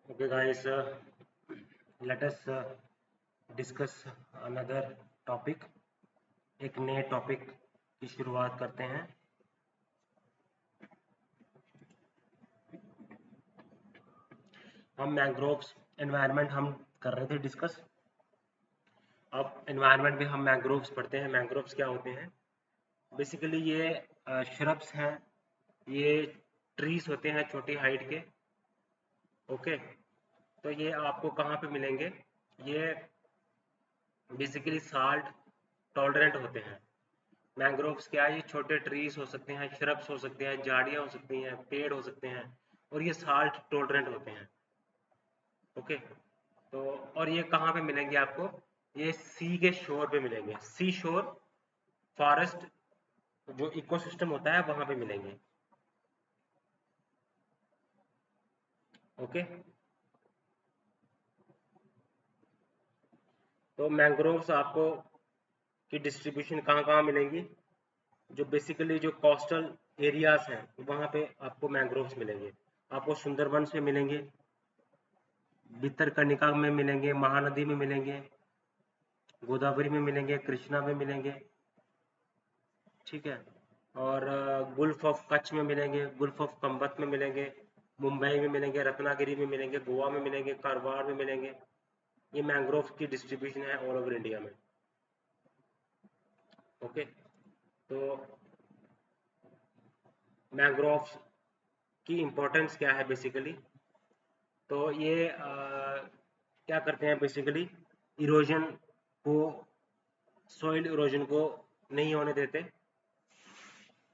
Okay, guys, let us discuss another topic. एक नए topic की शुरुआत करते हैं। हम मैंग्रोव्स एनवायरनमेंट हम कर रहे थे डिस्कस। अब एनवायरनमेंट में हम मैंग्रोव्स पढ़ते हैं। मैंग्रोव्स क्या होते हैं? बेसिकली ये श्रब्स हैं, ये ट्रीज होते हैं छोटी हाइट के। ओके, तो ये आपको कहाँ पे मिलेंगे? ये बेसिकली साल्ट टॉलरेंट होते हैं। मैंग्रोव्स क्या है? ये छोटे ट्रीज हो सकते हैं, श्रब्स हो सकते हैं, झाड़ियाँ हो सकती हैं, पेड़ हो सकते हैं, और ये साल्ट टॉलरेंट होते हैं। ओके, तो और ये कहाँ पे मिलेंगे आपको? ये सी के शोर पे मिलेंगे। सी शोर फॉरेस्ट जो इकोसिस्टम होता है वहां पे मिलेंगे। ओके, तो मैंग्रोव्स आपको की डिस्ट्रीब्यूशन कहाँ कहाँ मिलेंगी? जो बेसिकली जो कोस्टल एरियाज हैं वहां पे आपको मैंग्रोव्स मिलेंगे। आपको सुंदरबंस में मिलेंगे, भितरकनिका में मिलेंगे, महानदी में मिलेंगे, गोदावरी में मिलेंगे, कृष्णा में मिलेंगे। ठीक है, और गुल्फ ऑफ कच्छ में मिलेंगे, गुल्फ ऑफ कंबत में मिलेंगे, मुंबई में मिलेंगे, रत्नागिरी में मिलेंगे, गोवा में मिलेंगे, कारवार में मिलेंगे। ये मैंग्रोव की डिस्ट्रीब्यूशन है ऑल ओवर इंडिया में। ओके, तो मैंग्रोव की इम्पोर्टेंस क्या है बेसिकली? तो ये क्या करते हैं बेसिकली? इरोजन को, सॉइल इरोजन को नहीं होने देते।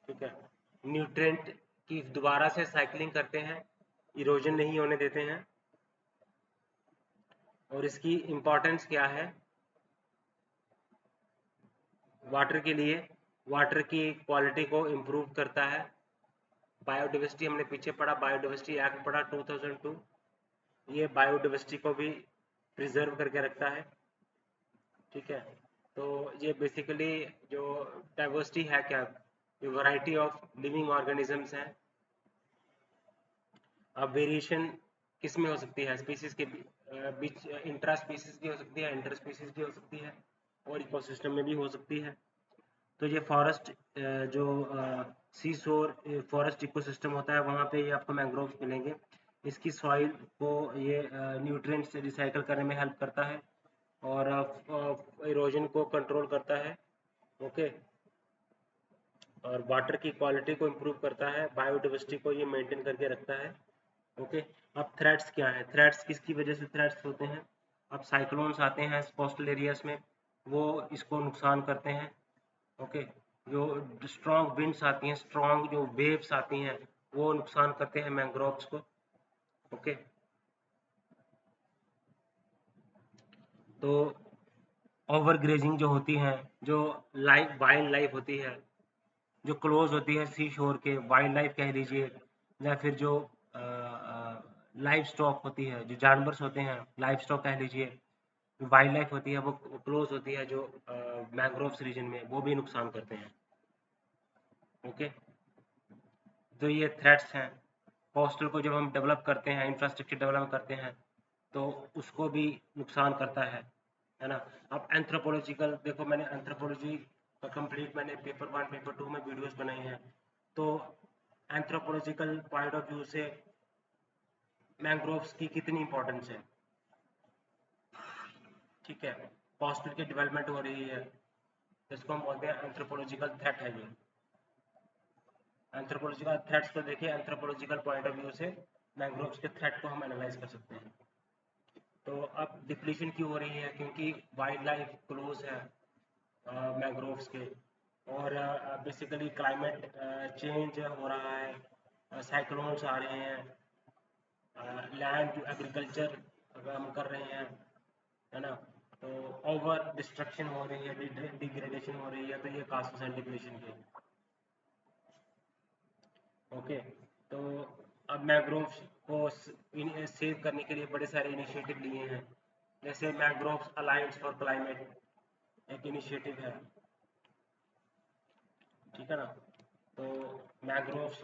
ठीक है, न्यूट्रिएंट की दोबारा से साइक्लिंग करते हैं, इरोजन नहीं होने देते हैं। और इसकी इम्पोर्टेंस क्या है वाटर के लिए? वाटर की क्वालिटी को इम्प्रूव करता है। बायोडाइवर्सिटी हमने पीछे पढ़ा, बायोडाइवर्सिटी एक्ट पढ़ा 2002। ये बायोडाइवर्सिटी को भी प्रिजर्व करके रखता है। ठीक है, तो ये बेसिकली जो डाइवर्सिटी है क्या, ये वैरायटी ऑफ लिविंग ऑर्गेनिजम्स हैं। अब वेरिएशन किस में हो सकती है? स्पीसीज के बीच इंट्रा स्पीसीज की हो सकती है, इंटर स्पीसीज की हो सकती है, और इकोसिस्टम में भी हो सकती है। तो ये फॉरेस्ट जो सी शोर फॉरेस्ट इकोसिस्टम होता है वहाँ पे ये आपको मैंग्रोव्स मिलेंगे। इसकी सॉइल को ये न्यूट्रिएंट से रिसाइकल करने में हेल्प करता है, और इरोजन को कंट्रोल करता है। ओके, और वाटर की क्वालिटी को इम्प्रूव करता है, बायोडाइवर्सिटी को ये मेंटेन करके रखता है। ओके, अब थ्रेट्स क्या है? थ्रेट्स किसकी वजह से थ्रेट्स होते हैं? अब साइक्लोन्स आते हैं कोस्टल एरियाज में, वो इसको नुकसान करते हैं। ओके, जो स्ट्रॉन्ग विंड्स आती हैं, स्ट्रॉन्ग जो वेव्स आती हैं, वो नुकसान करते हैं मैंग्रोव्स को। ओके, तो ओवर ग्रेजिंग जो होती है, जो लाइफ वाइल्ड लाइफ होती है, जो क्लोज होती है सी शोर के, वाइल्ड लाइफ कह लीजिए, या फिर जो लाइफ स्टॉक होती है, जो जानवर होते हैं लाइफ स्टॉक कह लीजिए, वाइल्ड लाइफ होती है, वो क्लोज होती है जो मैंग्रोव्स रीजन में, वो भी नुकसान करते हैं। ओके, तो ये थ्रेट्स हैं। कोस्टल को जब हम डेवलप करते हैं, इंफ्रास्ट्रक्चर डेवलप करते हैं, तो उसको भी नुकसान करता है ना? अब एंथ्रोपोलॉजिकल देखो, मैंने एंथ्रोपोलॉजी का कंप्लीट मैंने पेपर 1 पेपर 2 में वीडियोस बनाई हैं। तो एंथ्रोपोलॉजिकल पॉइंट ऑफ व्यू से मैंग्रोव्स की कितनी इंपॉर्टेंस है? ठीक है, कोस्टल की डेवलपमेंट हो रही है, इसको हम बोलते हैं एंथ्रोपोलॉजिकल थ्रेट है ये। एंथ्रोपोलॉजिकल थ्रेट्स को देखिए, एंथ्रोपोलॉजिकल पॉइंट ऑफ व्यू से मैंग्रोव्स के थ्रेट को हम एनालाइज कर सकते हैं। तो अब डिप्लीशन क्यों हो रही है? क्योंकि वाइल्ड लाइफ क्लोज है मैंग्रोव्स के, और बेसिकली क्लाइमेट चेंज हो रहा है, साइक्लोन्स आ रहे हैं, लैंड एग्रीकल्चर हम कर रहे हैं, है ना? तो ओवर डिस्ट्रक्शन हो रही है, डिग्रेडेशन हो रही है, तो ये कासेस हैं डिप्लीशन के। ओके, तो अब मैंग्रोव्स को सेव करने के लिए बड़े सारे इनिशिएटिव लिए हैं, जैसे मैंग्रोव्स अलायंस फॉर क्लाइमेट एक इनिशिएटिव है। ठीक है ना? तो मैंग्रोव्स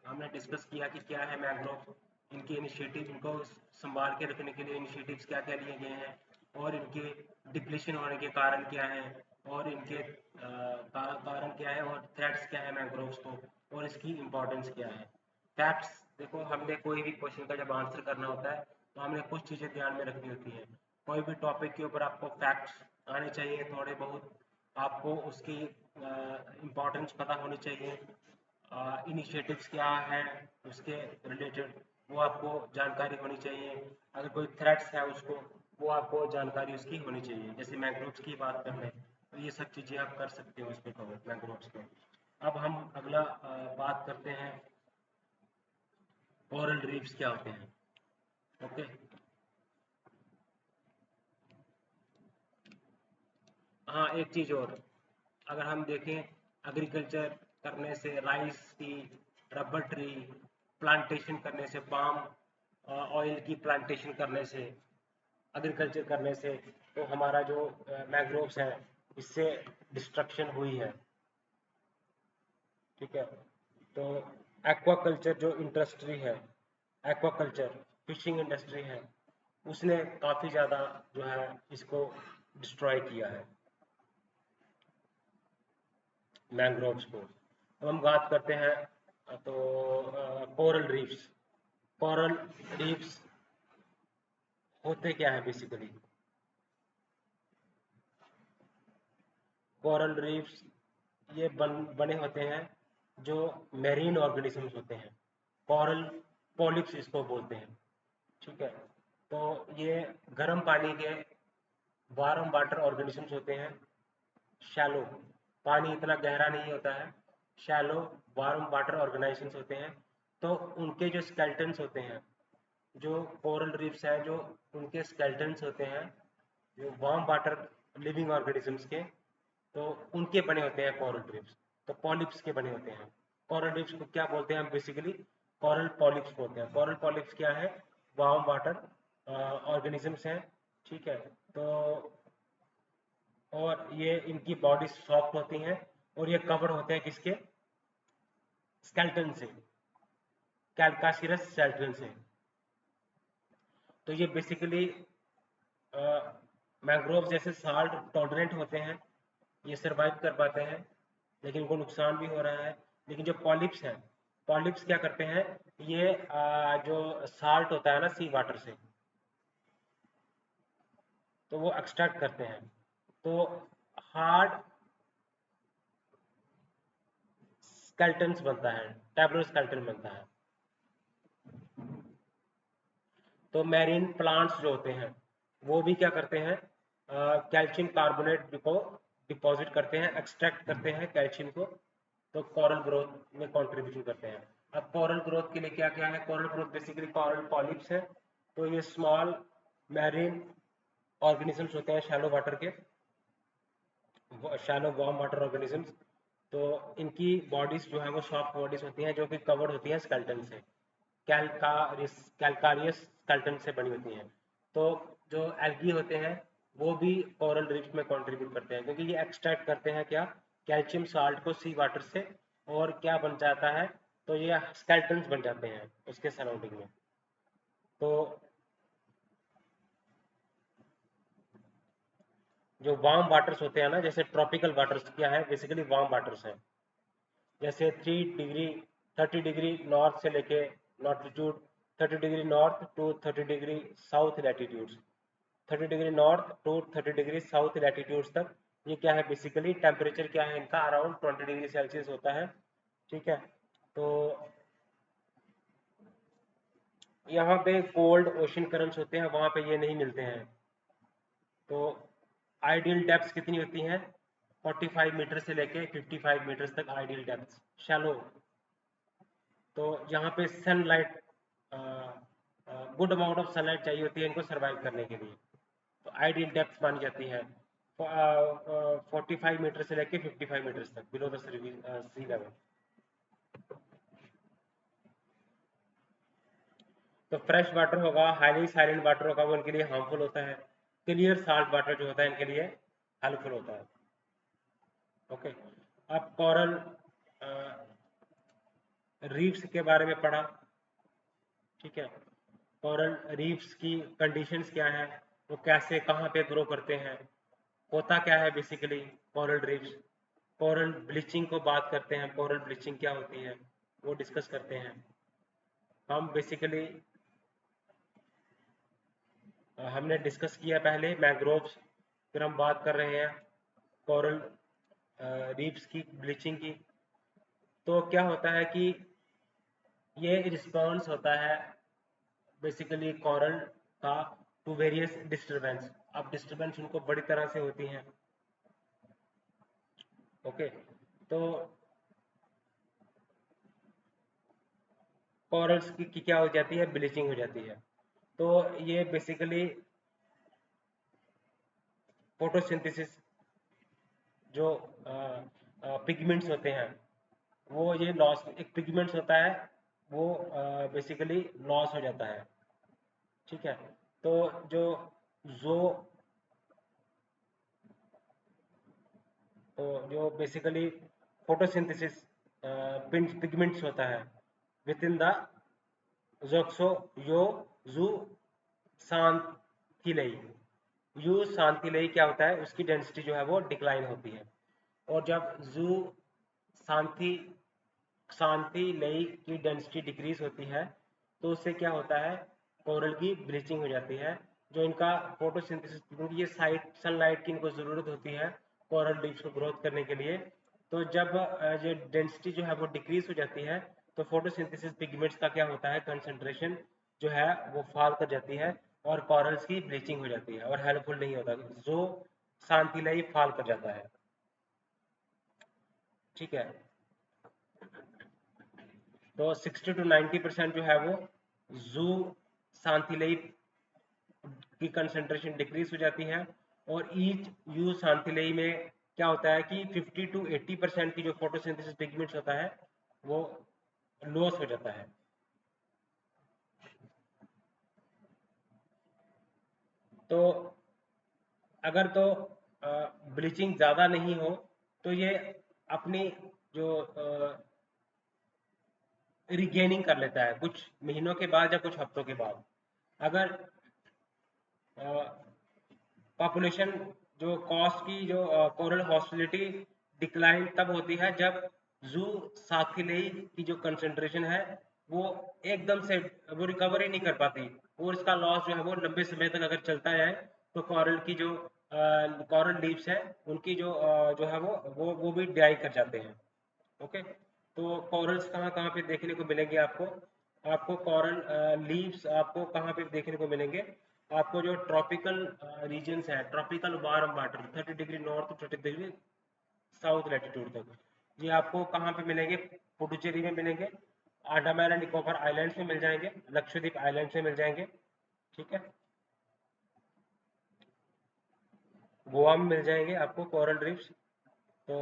हमने डिस्कस किया कि क्या है मैंग्रोव। इनके इनिशिएटिव, इनको संभाल के रखने के लिए इनिशिएटिव्स क्या क्या लिए गए हैं, और इनके डिप्लीशन होने के कारण क्या हैं, और इनके कारण क्या है, और थ्रेट्स क्या है मैंग्रोव्स को, और इसकी इम्पोर्टेंस क्या है। फैक्ट्स, देखो हमने कोई भी क्वेश्चन का जब आंसर करना होता है तो हमने कुछ चीज़ें ध्यान में रखनी होती है। कोई भी टॉपिक के ऊपर आपको फैक्ट्स आने चाहिए थोड़े बहुत, आपको उसकी इम्पोर्टेंस पता होनी चाहिए, इनिशिएटिव्स क्या है उसके रिलेटेड वो आपको जानकारी होनी चाहिए, अगर कोई थ्रेट्स है उसको वो आपको जानकारी उसकी होनी चाहिए। जैसे मैंग्रोव्स की बात कर लें तो ये सब चीज़ें आप कर सकते हो उस पर कवर मैंग्रोव्स पे। अब हम अगला बात करते हैं कोरल रीफ्स क्या होते हैं। ओके, हाँ एक चीज़ और, अगर हम देखें एग्रीकल्चर करने से, राइस की, रबर ट्री प्लांटेशन करने से, पाम ऑयल की प्लांटेशन करने से, एग्रीकल्चर करने से, तो हमारा जो मैंग्रोव्स है इससे डिस्ट्रक्शन हुई है। ठीक है, तो एक्वाकल्चर जो इंडस्ट्री है, एक्वाकल्चर फिशिंग इंडस्ट्री है, उसने काफ़ी ज़्यादा जो है इसको डिस्ट्रॉय किया है मैंग्रोव्स को। अब हम बात करते हैं तो कोरल रीफ्स। कोरल रीफ्स होते क्या है बेसिकली? कोरल रीफ्स ये बने होते हैं जो मेरीन ऑर्गेनिजम्स होते हैं, कोरल पॉलिप्स इसको बोलते हैं। ठीक है, तो ये गर्म पानी के वार्म वाटर ऑर्गेनिजम्स होते हैं, शैलो, पानी इतना गहरा नहीं होता है, शैलो वार्म वाटर ऑर्गेनाइजेशंस होते हैं। तो उनके जो स्केल्टन्स होते हैं, जो कोरल रीफ्स हैं, जो उनके स्केल्टन्स होते हैं, जो वार्म वाटर लिविंग ऑर्गेनिजम्स के, तो उनके बने होते हैं कोरल रीफ्स, तो पॉलिप्स के बने होते हैं। कोरल रीफ्स को क्या बोलते हैं हम बेसिकली? कोरल पॉलिप्स बोलते हैं। कोरल पॉलिप्स क्या है? वार्म वाटर ऑर्गेनिजम्स हैं। ठीक है, तो और ये इनकी बॉडी सॉफ्ट होती हैं, और ये कवर होते हैं किसके? स्केल्टन से, कैल्कासिरस स्केल्टन से। तो ये बेसिकली मैंग्रोव जैसे साल्ट टॉलरेंट होते हैं, ये सरवाइव कर पाते हैं, लेकिन इनको नुकसान भी हो रहा है। लेकिन जो पॉलिप्स हैं, पॉलिप्स क्या करते हैं, ये जो साल्ट होता है ना सी वाटर से, तो वो एक्सट्रैक्ट करते हैं, तो हार्ड स्केल्टन्स बनता है, टैबलो स्केल्टन बनता है। तो मैरीन प्लांट्स जो होते हैं वो भी क्या करते हैं, कैल्शियम कार्बोनेट को डिपॉजिट करते हैं, एक्सट्रैक्ट करते हैं कैल्शियम को, तो कोरल ग्रोथ में कंट्रीब्यूशन करते हैं। अब कोरल ग्रोथ के लिए क्या क्या है? Coral growth basically coral polyps है, तो ये स्मॉल मैरीन ऑर्गेनिजम्स होते हैं शैलो वाटर के, शैलो वार्म वाटर ऑर्गेनिजम्स। तो इनकी बॉडीज जो है वो सॉफ्ट बॉडीज होती हैं जो कि कवर्ड होती हैं स्केल्टन से, कैल्कारियस स्केल्टन से बनी होती हैं। तो जो एल्गी होते हैं वो भी कोरल रीफ में कंट्रीब्यूट करते हैं, क्योंकि ये एक्सट्रैक्ट करते हैं क्या? कैल्शियम साल्ट को सी वाटर से, और क्या बन जाता है, तो ये स्केल्टन्स बन जाते हैं उसके सराउंडिंग में। तो जो वार्म वाटर्स होते हैं ना, जैसे ट्रॉपिकल वाटर्स क्या है बेसिकली? वार्म वाटर्स हैं। जैसे 3 डिग्री 30 डिग्री नॉर्थ से लेके latitude 30 degree north to 30 degree south latitudes, 30 degree north to 30 degree south latitudes तक, ये क्या है बेसिकली? टेम्परेचर क्या है इनका? अराउंड 20 डिग्री सेल्सियस होता है। ठीक है, तो यहाँ पे कोल्ड ओशन करंट्स होते हैं, वहाँ पे ये नहीं मिलते हैं। तो आइडियल डेप्थ कितनी होती हैं? 45 मीटर से लेके 55 मीटर तक आइडियल डेप्थ, शैलो। तो यहाँ पे sunlight, good amount of sunlight चाहिए होती है इनको सर्वाइव करने के लिए, तो आइडियल डेप्थ मानी जाती है 45 मीटर से लेके 55 मीटर तक बिलो द सी लेवल। तो फ्रेश वाटर होगा, हाईली साइलेंट वाटर होगा, वो इनके लिए हार्मफुल होता है। क्लियर साल्ट वाटर जो होता है इनके लिए हेल्पफुल होता है। ओके, अब कॉरल रीफ्स के बारे में पढ़ा, ठीक है। कोरल रीफ्स की कंडीशंस क्या है, वो कैसे कहाँ पे ग्रो करते हैं, होता क्या है basically coral reefs. Coral bleaching को बात करते हैं, कोरल ब्लीचिंग क्या होती है वो डिस्कस करते हैं हम बेसिकली। हमने डिस्कस किया पहले मैंग्रोव्स, फिर हम बात कर रहे हैं कोरल रीफ्स की ब्लीचिंग की। तो क्या होता है कि ये रिस्पॉन्स होता है बेसिकली कोरल का टू वेरियस डिस्टरबेंस। अब डिस्टरबेंस उनको बड़ी तरह से होती हैं। ओके, तो कोरल्स की क्या हो जाती है, ब्लीचिंग हो जाती है। तो ये बेसिकली फोटोसिंथेसिस जो पिगमेंट्स होते हैं वो ये लॉस, एक पिगमेंट्स होता है वो बेसिकली लॉस हो जाता है। ठीक है, तो जो जो तो जो बेसिकली फोटोसिंथेसिस पिगमेंट्स होता है विद इन द जोक्सो यो जू शांतिलयी, यू शांतिलयी क्या होता है, उसकी डेंसिटी जो है वो डिक्लाइन होती है। और जब जू शांति शांतिलयी की डेंसिटी डिक्रीज होती है तो उससे क्या होता है, कोरल की ब्लीचिंग हो जाती है। जो इनका फोटोसिंथेसिस, क्योंकि ये साइट सनलाइट की इनको ज़रूरत होती है कोरल रीफ्स को ग्रोथ करने के लिए। तो जब ये डेंसिटी जो है वो डिक्रीज हो जाती है तो फोटोसिंथेसिस पिगमेंट्स का क्या होता है, कंसंट्रेशन जो है वो फॉल कर जाती है और कॉरल्स की ब्लीचिंग हो जाती है और हेल्पफुल नहीं होता, जो शांतिलयी फॉल कर जाता है। ठीक है, तो 60 to 90% जो है वो जू शांतिलयी की कंसंट्रेशन डिक्रीज हो जाती है। और ईच यू शांतिलयी में क्या होता है कि 50 to 80% की जो फोटोसिंथेसिस पिगमेंट्स होता है वो लॉस हो जाता है। तो अगर तो ब्लीचिंग ज़्यादा नहीं हो तो ये अपनी जो रिगेनिंग कर लेता है कुछ महीनों के बाद या कुछ हफ्तों के बाद। अगर पॉपुलेशन जो कॉस्ट की जो कोरल हॉस्टिलिटी डिक्लाइन तब होती है जब जू साथिलेई की जो कंसंट्रेशन है वो एकदम से वो रिकवर ही नहीं कर पाती और इसका लॉस जो है वो लंबे समय तक अगर चलता है तो कोरल की जो कोरल लीव्स है उनकी जो है वो भी डाई कर जाते हैं। ओके, तो कॉरल्स कहाँ कहाँ पे देखने को मिलेंगे आपको, आपको कॉरल लीव्स आपको कहाँ पे देखने को मिलेंगे, आपको जो ट्रॉपिकल रीजन्स है, tropical warm water 30 degree north 30 degree south latitude तक, ये आपको कहाँ पे मिलेंगे, पुडुचेरी में मिलेंगे, अंडमान एंड निकोबार आइलैंड्स में मिल जाएंगे, लक्षद्वीप आइलैंड्स में मिल जाएंगे। ठीक है, गोवा में मिल जाएंगे आपको कोरल रीफ्स। तो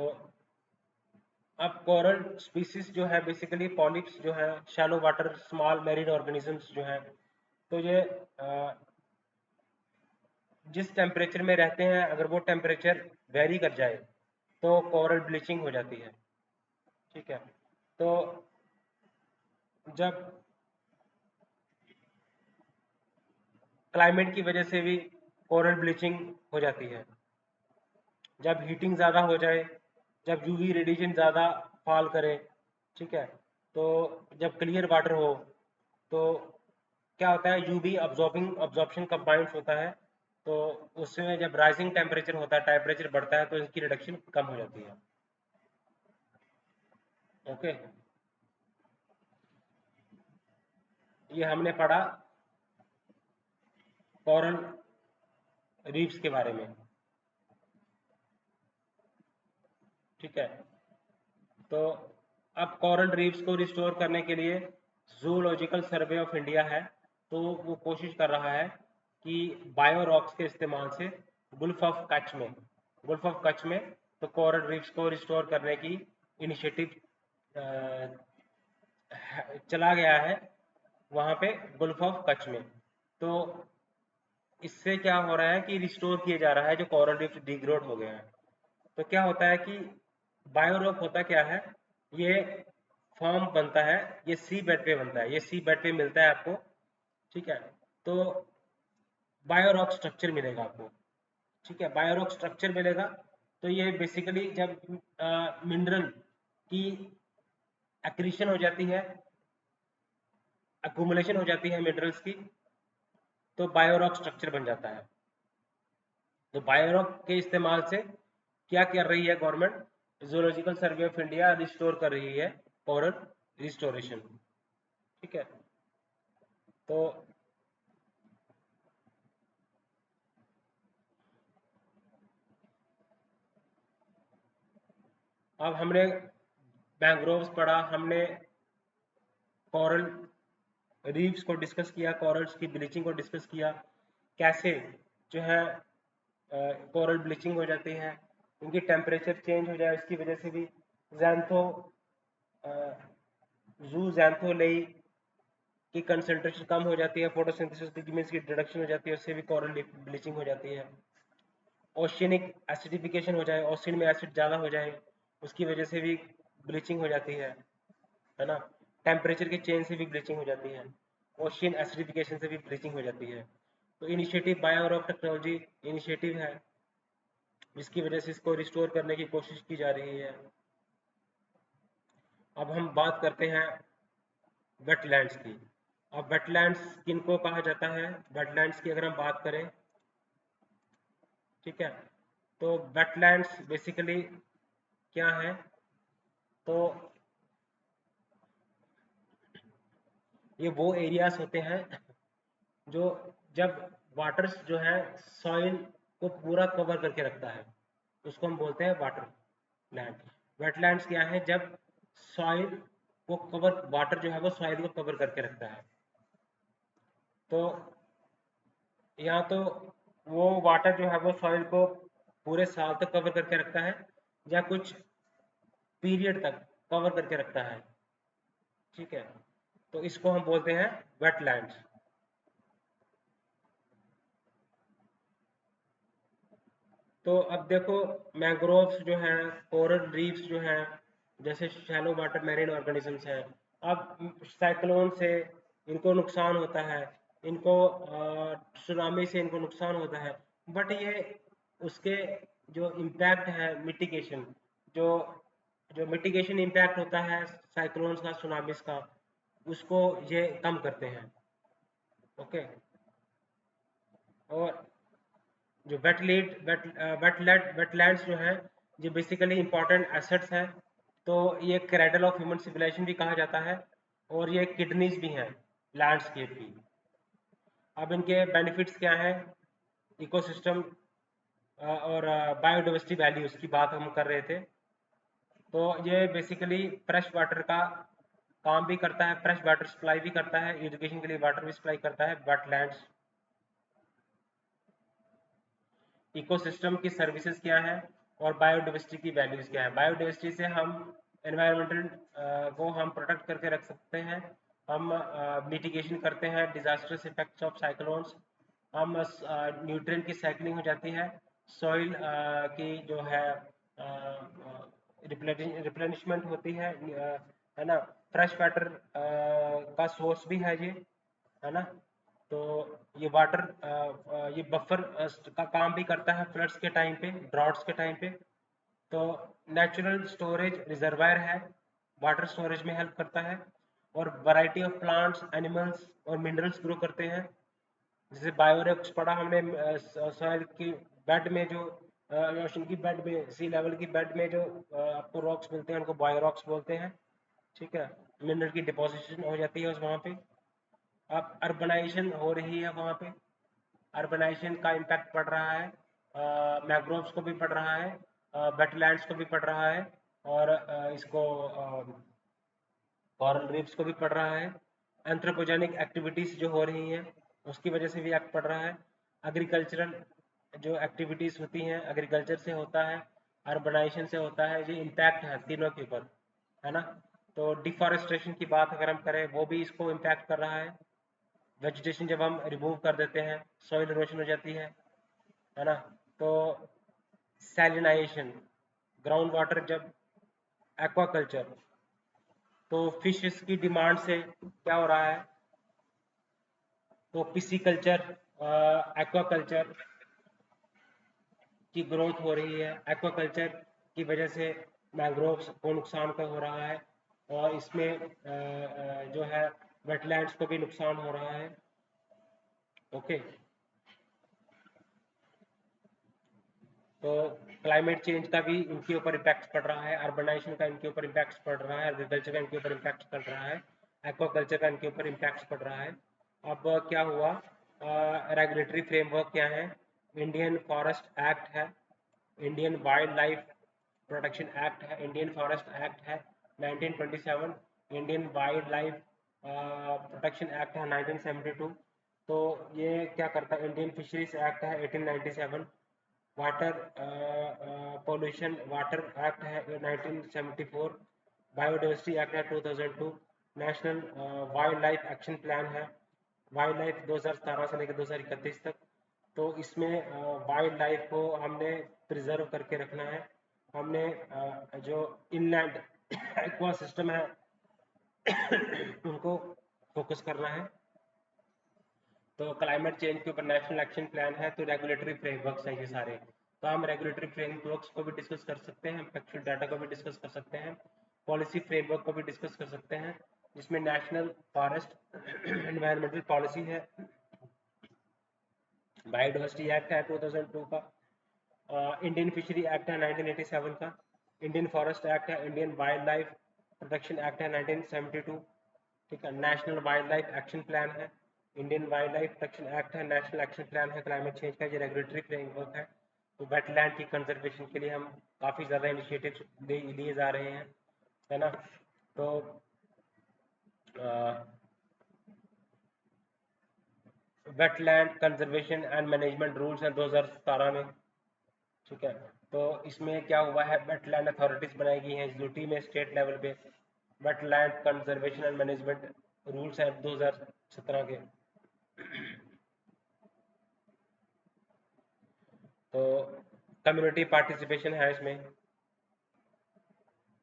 अब कोरल स्पीसीज जो है बेसिकली पॉलिप्स जो है shallow water small marine organisms जो है, तो ये जिस टेम्परेचर में रहते हैं अगर वो टेम्परेचर वेरी कर जाए तो कोरल ब्लीचिंग हो जाती है। ठीक है, तो जब क्लाइमेट की वजह से भी कोरल ब्लीचिंग हो जाती है, जब हीटिंग ज़्यादा हो जाए, जब यूवी रेडिएशन ज़्यादा फॉल करे। ठीक है, तो जब क्लियर वाटर हो तो क्या होता है, यूवी अब्जॉर्बिंग अब्जॉर्प्शन कंबाइंड होता है, तो उसमें जब राइजिंग टेम्परेचर होता है, टेम्परेचर बढ़ता है तो इसकी रिडक्शन कम हो जाती है। ओके, ये हमने पढ़ा कोरल रीफ्स के बारे में। ठीक है, तो अब कोरल रीफ्स को रिस्टोर करने के लिए जूलॉजिकल सर्वे ऑफ इंडिया है, तो वो कोशिश कर रहा है कि बायो रॉक्स के इस्तेमाल से गुल्फ ऑफ कच्छ में, गुल्फ ऑफ कच्छ में तो कोरल रीफ्स को रिस्टोर करने की इनिशिएटिव चला गया है वहाँ पे गुल्फ ऑफ कच्छ में। तो इससे क्या हो रहा है कि रिस्टोर किया जा रहा है जो कोरल रीफ डिग्रेड हो गया है। तो क्या होता है कि बायोरॉक होता क्या है, ये फॉर्म बनता है, ये सी बेड पे बनता है, ये सी बेड पे मिलता है आपको, ठीक है। तो बायोरॉक स्ट्रक्चर मिलेगा आपको, ठीक है, बायोरॉक स्ट्रक्चर मिलेगा। तो ये बेसिकली जब मिनरल की एक्रीशन हो जाती है, अक्यूमुलेशन हो जाती है मिनरल्स की, तो बायोरॉक स्ट्रक्चर बन जाता है। तो बायोरॉक के इस्तेमाल से क्या कर रही है government, zoological survey of India restore कर रही है कोरल रिस्टोरेशन, ठीक है। तो अब हमने मैंग्रोव्स पढ़ा, हमने कोरल रीफ्स को डिस्कस किया, कोरल्स की ब्लीचिंग को डिस्कस किया, कैसे जो है कोरल ब्लीचिंग हो जाती है, उनकी टेम्परेचर चेंज हो जाए उसकी वजह से भी जैंथो जू जैंथोलेई की कंसंट्रेशन कम हो जाती है, फोटोसिंथेसिस लिगमेंट्स की रिडक्शन हो जाती है, उससे भी कोरल ब्लीचिंग हो जाती है। ओशियनिक एसिडिफिकेशन हो जाए, ओशियन में एसिड ज़्यादा हो जाए, उसकी वजह से भी ब्लीचिंग हो जाती है ना। टेम्परेचर के चेंज से भी ब्लीचिंग हो जाती है, ओशियन एसिडिफिकेशन से भी ब्लीचिंग हो जाती है। तो इनिशिएटिव बायोरॉक टेक्नोलॉजी इनिशिएटिव है, जिसकी वजह से इसको रिस्टोर करने की कोशिश की जा रही है। अब हम बात करते हैं वेटलैंड्स की। अब वेटलैंड्स किनको कहा जाता है, वेटलैंड्स की अगर हम बात करें, ठीक है, तो वेटलैंड्स बेसिकली क्या है, तो ये वो एरियाज होते हैं जो जब वाटर्स जो है सॉइल को पूरा कवर करके रखता है, उसको हम बोलते हैं वाटर लैंड। वेटलैंड्स क्या है, जब सॉइल को कवर, वाटर जो है वो सॉइल को कवर करके रखता है। तो या तो वो वाटर जो है वो सॉइल को पूरे साल तक कवर करके रखता है, या कुछ पीरियड तक कवर करके रखता है, ठीक है। तो इसको हम बोलते हैं वेटलैंड्स। तो अब देखो, मैंग्रोव्स जो हैं, कोरल रीफ्स जो हैं, जैसे शैलो वाटर मैरीन ऑर्गेनिजम्स हैं, अब साइक्लोन से इनको नुकसान होता है, इनको सुनामी से इनको नुकसान होता है, बट ये उसके जो इम्पैक्ट है मिटिगेशन, जो जो मिटिगेशन इम्पैक्ट होता है साइक्लोन्स का, सुनामीज का, उसको ये कम करते हैं, ओके। और जो वेटलैंड्स जो हैं, ये बेसिकली इंपॉर्टेंट एसेट्स हैं। तो ये क्रेडल ऑफ ह्यूमन सिविलाइजेशन भी कहा जाता है, और ये किडनीज भी हैं लैंडस्केप की। अब इनके बेनिफिट्स क्या हैं, इकोसिस्टम और बायोडाइवर्सिटी वैल्यूज की बात हम कर रहे थे। तो ये बेसिकली फ्रेश वाटर का काम भी करता है, फ्रेश वाटर सप्लाई भी करता है, इरिगेशन के लिए वाटर भी सप्लाई करता है वेटलैंड्स। इकोसिस्टम की सर्विसेज क्या है, और बायोडाइवर्सिटी की वैल्यूज क्या है। बायोडाइवर्सिटी से हम एनवायरमेंटल को हम प्रोटेक्ट करके रख सकते हैं, हम मिटिगेशन करते हैं डिजास्टर्स इफेक्ट्स ऑफ साइक्लोन्स, हम न्यूट्रिएंट की साइक्लिंग हो जाती है, सॉइल की जो है रिप्लेनिशमेंट होती है ना। फ्रेश वाटर का सोर्स भी है ये, है ना। तो ये वाटर ये बफर का काम भी करता है फ्लड्स के टाइम पे, ड्रॉट्स के टाइम पे। तो नेचुरल स्टोरेज रिजर्वायर है, वाटर स्टोरेज में हेल्प करता है, और वैरायटी ऑफ प्लांट्स, एनिमल्स और मिनरल्स ग्रो करते हैं। जैसे बायोरॉक्स पढ़ा हमने, सॉइल की बेड में जो ओशन की बेड में, सी लेवल की बेड में जो आपको रॉक्स मिलते हैं, उनको बायोरॉक्स बोलते हैं, ठीक है। मिनरल की डिपोजिशन हो जाती है उस वहाँ पे। अब अर्बनाइजेशन हो रही है वहाँ पे, अर्बनाइजेशन का इम्पैक्ट पड़ रहा है, मैंग्रोव्स को भी पड़ रहा है, वेटलैंड्स को भी पड़ रहा है, और इसको कॉरल रीफ्स को भी पड़ रहा है। एंथ्रोपोजेनिक एक्टिविटीज़ जो हो रही हैं, उसकी वजह से भी इफेक्ट पड़ रहा है। एग्रीकल्चरल जो एक्टिविटीज़ होती हैं, एग्रीकल्चर से होता है, अर्बनाइजेशन से होता है, ये इम्पैक्ट है तीनों के ऊपर, है ना। तो डिफॉरेस्टेशन की बात अगर हम करें, वो भी इसको इम्पैक्ट कर रहा है। वेजिटेशन जब हम रिमूव कर देते हैं, सॉइल इरोशन हो जाती है ना। तो सैलिनाइजेशन, ग्राउंड वाटर जब, एक्वाकल्चर, तो फिशेस की डिमांड से क्या हो रहा है, तो पिसीकल्चर, एक्वाकल्चर की ग्रोथ हो रही है। एक्वाकल्चर की वजह से मैंग्रोव्स को नुकसान का हो रहा है, और इसमें जो है वेटलैंड्स को भी नुकसान हो रहा है। ओके, तो क्लाइमेट चेंज का भी इनके ऊपर इम्पैक्ट पड़ रहा है, अर्बनाइजेशन का इनके ऊपर इम्पैक्ट पड़ रहा है, एग्रीकल्चर का इनके ऊपर इम्पैक्ट पड़ रहा है, एक्वाकल्चर का इनके ऊपर इम्पैक्ट पड़ रहा है। अब क्या हुआ, रेगुलेटरी फ्रेमवर्क क्या है, इंडियन फॉरेस्ट एक्ट है, Indian wildlife protection act है, इंडियन फॉरेस्ट एक्ट है 1927, Indian wildlife protection act है 1972। तो ये क्या करता है, इंडियन फिशरीज एक्ट है 1897, वाटर पोल्यूशन वाटर एक्ट है 1974, बायोडाइवर्सिटी एक्ट है 2002, national wildlife action plan है, वाइल्ड लाइफ 2017 से लेकर 2031 तक। तो इसमें वाइल्ड लाइफ को हमने प्रिजर्व करके रखना है, हमने जो इनलैंड एक्वा सिस्टम है उनको फोकस करना है। तो क्लाइमेट चेंज के ऊपर नेशनल एक्शन प्लान है, तो रेगुलेटरी फ्रेमवर्क्स हैं ये सारे। तो हम रेगुलेटरी फ्रेमवर्क्स को भी डिस्कस कर सकते हैं, हम फैक्चुअल डाटा को भी डिस्कस कर सकते हैं, पॉलिसी फ्रेमवर्क को भी डिस्कस कर सकते हैं, जिसमें नेशनल फॉरेस्ट एनवायरमेंटल पॉलिसी है, बायोडाइवर्सिटी एक्ट है 2002 का, इंडियन फिशरी एक्ट है 1987 का, इंडियन फॉरेस्ट एक्ट है, Indian wildlife protection act है 1972, ठीक है, national wildlife action plan है, Indian wildlife protection act है, नेशनल एक्शन प्लान है क्लाइमेट चेंज का, ये रेगुलेटरी फ्रेमवर्क है। तो वेटलैंड की कंजर्वेशन के लिए हम काफ़ी ज़्यादा इनिशिएटिव्स लिए जा रहे हैं, है ना। तो wetland conservation and management rules हैं 2017 में, ठीक है। तो इसमें क्या हुआ है, वेटलैंड अथॉरिटीज बनाई गई हैं यूटी में, स्टेट लेवल पे wetland conservation and management rules हैं 2017 के। तो कम्युनिटी पार्टिसिपेशन है इसमें,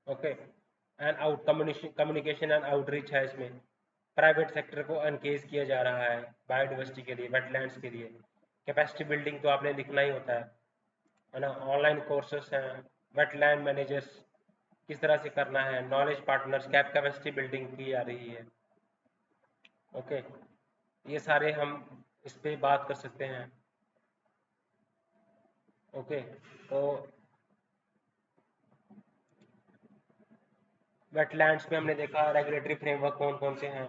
okay, and out communication and outreach है इसमें, प्राइवेट सेक्टर को एनकेज किया जा रहा है बायोडाइवर्सिटी के लिए, वेटलैंड्स के लिए। कैपेसिटी बिल्डिंग तो आपने लिखना ही होता है ना। ऑनलाइन कोर्सेस हैं, वेटलैंड मैनेजर्स किस तरह से करना है, नॉलेज पार्टनर्स, कैपेसिटी बिल्डिंग की जा रही है, ओके। ये सारे हम इस पे बात कर सकते हैं, ओके। तो वेटलैंड्स में हमने देखा रेगुलेटरी फ्रेमवर्क कौन कौन से हैं,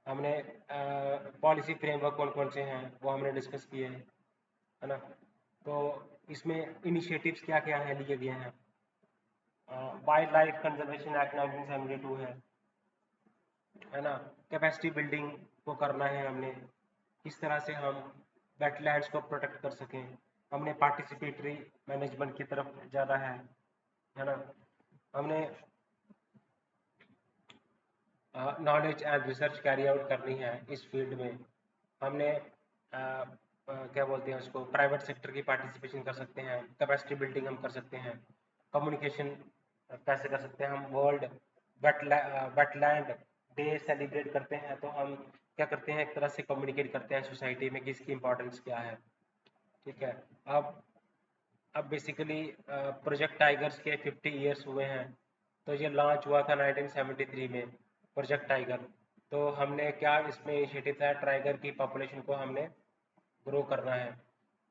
हमने पॉलिसी फ्रेमवर्क कौन कौन से हैं वो हमने डिस्कस किए हैं, है ना। तो इसमें इनिशिएटिव्स क्या क्या हैं लिए गए हैं, वाइल्ड लाइफ कंजर्वेशन एक्ट 1972 है ना। कैपेसिटी बिल्डिंग को करना है हमने, किस तरह से हम वेटलैंड्स को प्रोटेक्ट कर सकें, हमने पार्टिसिपेटरी मैनेजमेंट की तरफ ज़्यादा है ना। हमने knowledge and research carry out करनी है इस फील्ड में, हमने क्या बोलते हैं उसको, प्राइवेट सेक्टर की पार्टिसिपेशन कर सकते हैं, कैपेसिटी बिल्डिंग हम कर सकते हैं, कम्युनिकेशन कैसे कर सकते हैं, हम वर्ल्ड वेटलैंड डे सेलिब्रेट करते हैं, तो हम क्या करते हैं, एक तरह से कम्युनिकेट करते हैं सोसाइटी में कि इसकी इम्पोर्टेंस क्या है, ठीक है। अब बेसिकली प्रोजेक्ट टाइगर्स के 50 ईयर्स हुए हैं, तो ये लॉन्च हुआ था 1973 में प्रोजेक्ट टाइगर। तो हमने क्या इसमें इनिशिएटिव था, टाइगर की पॉपुलेशन को हमने ग्रो करना है,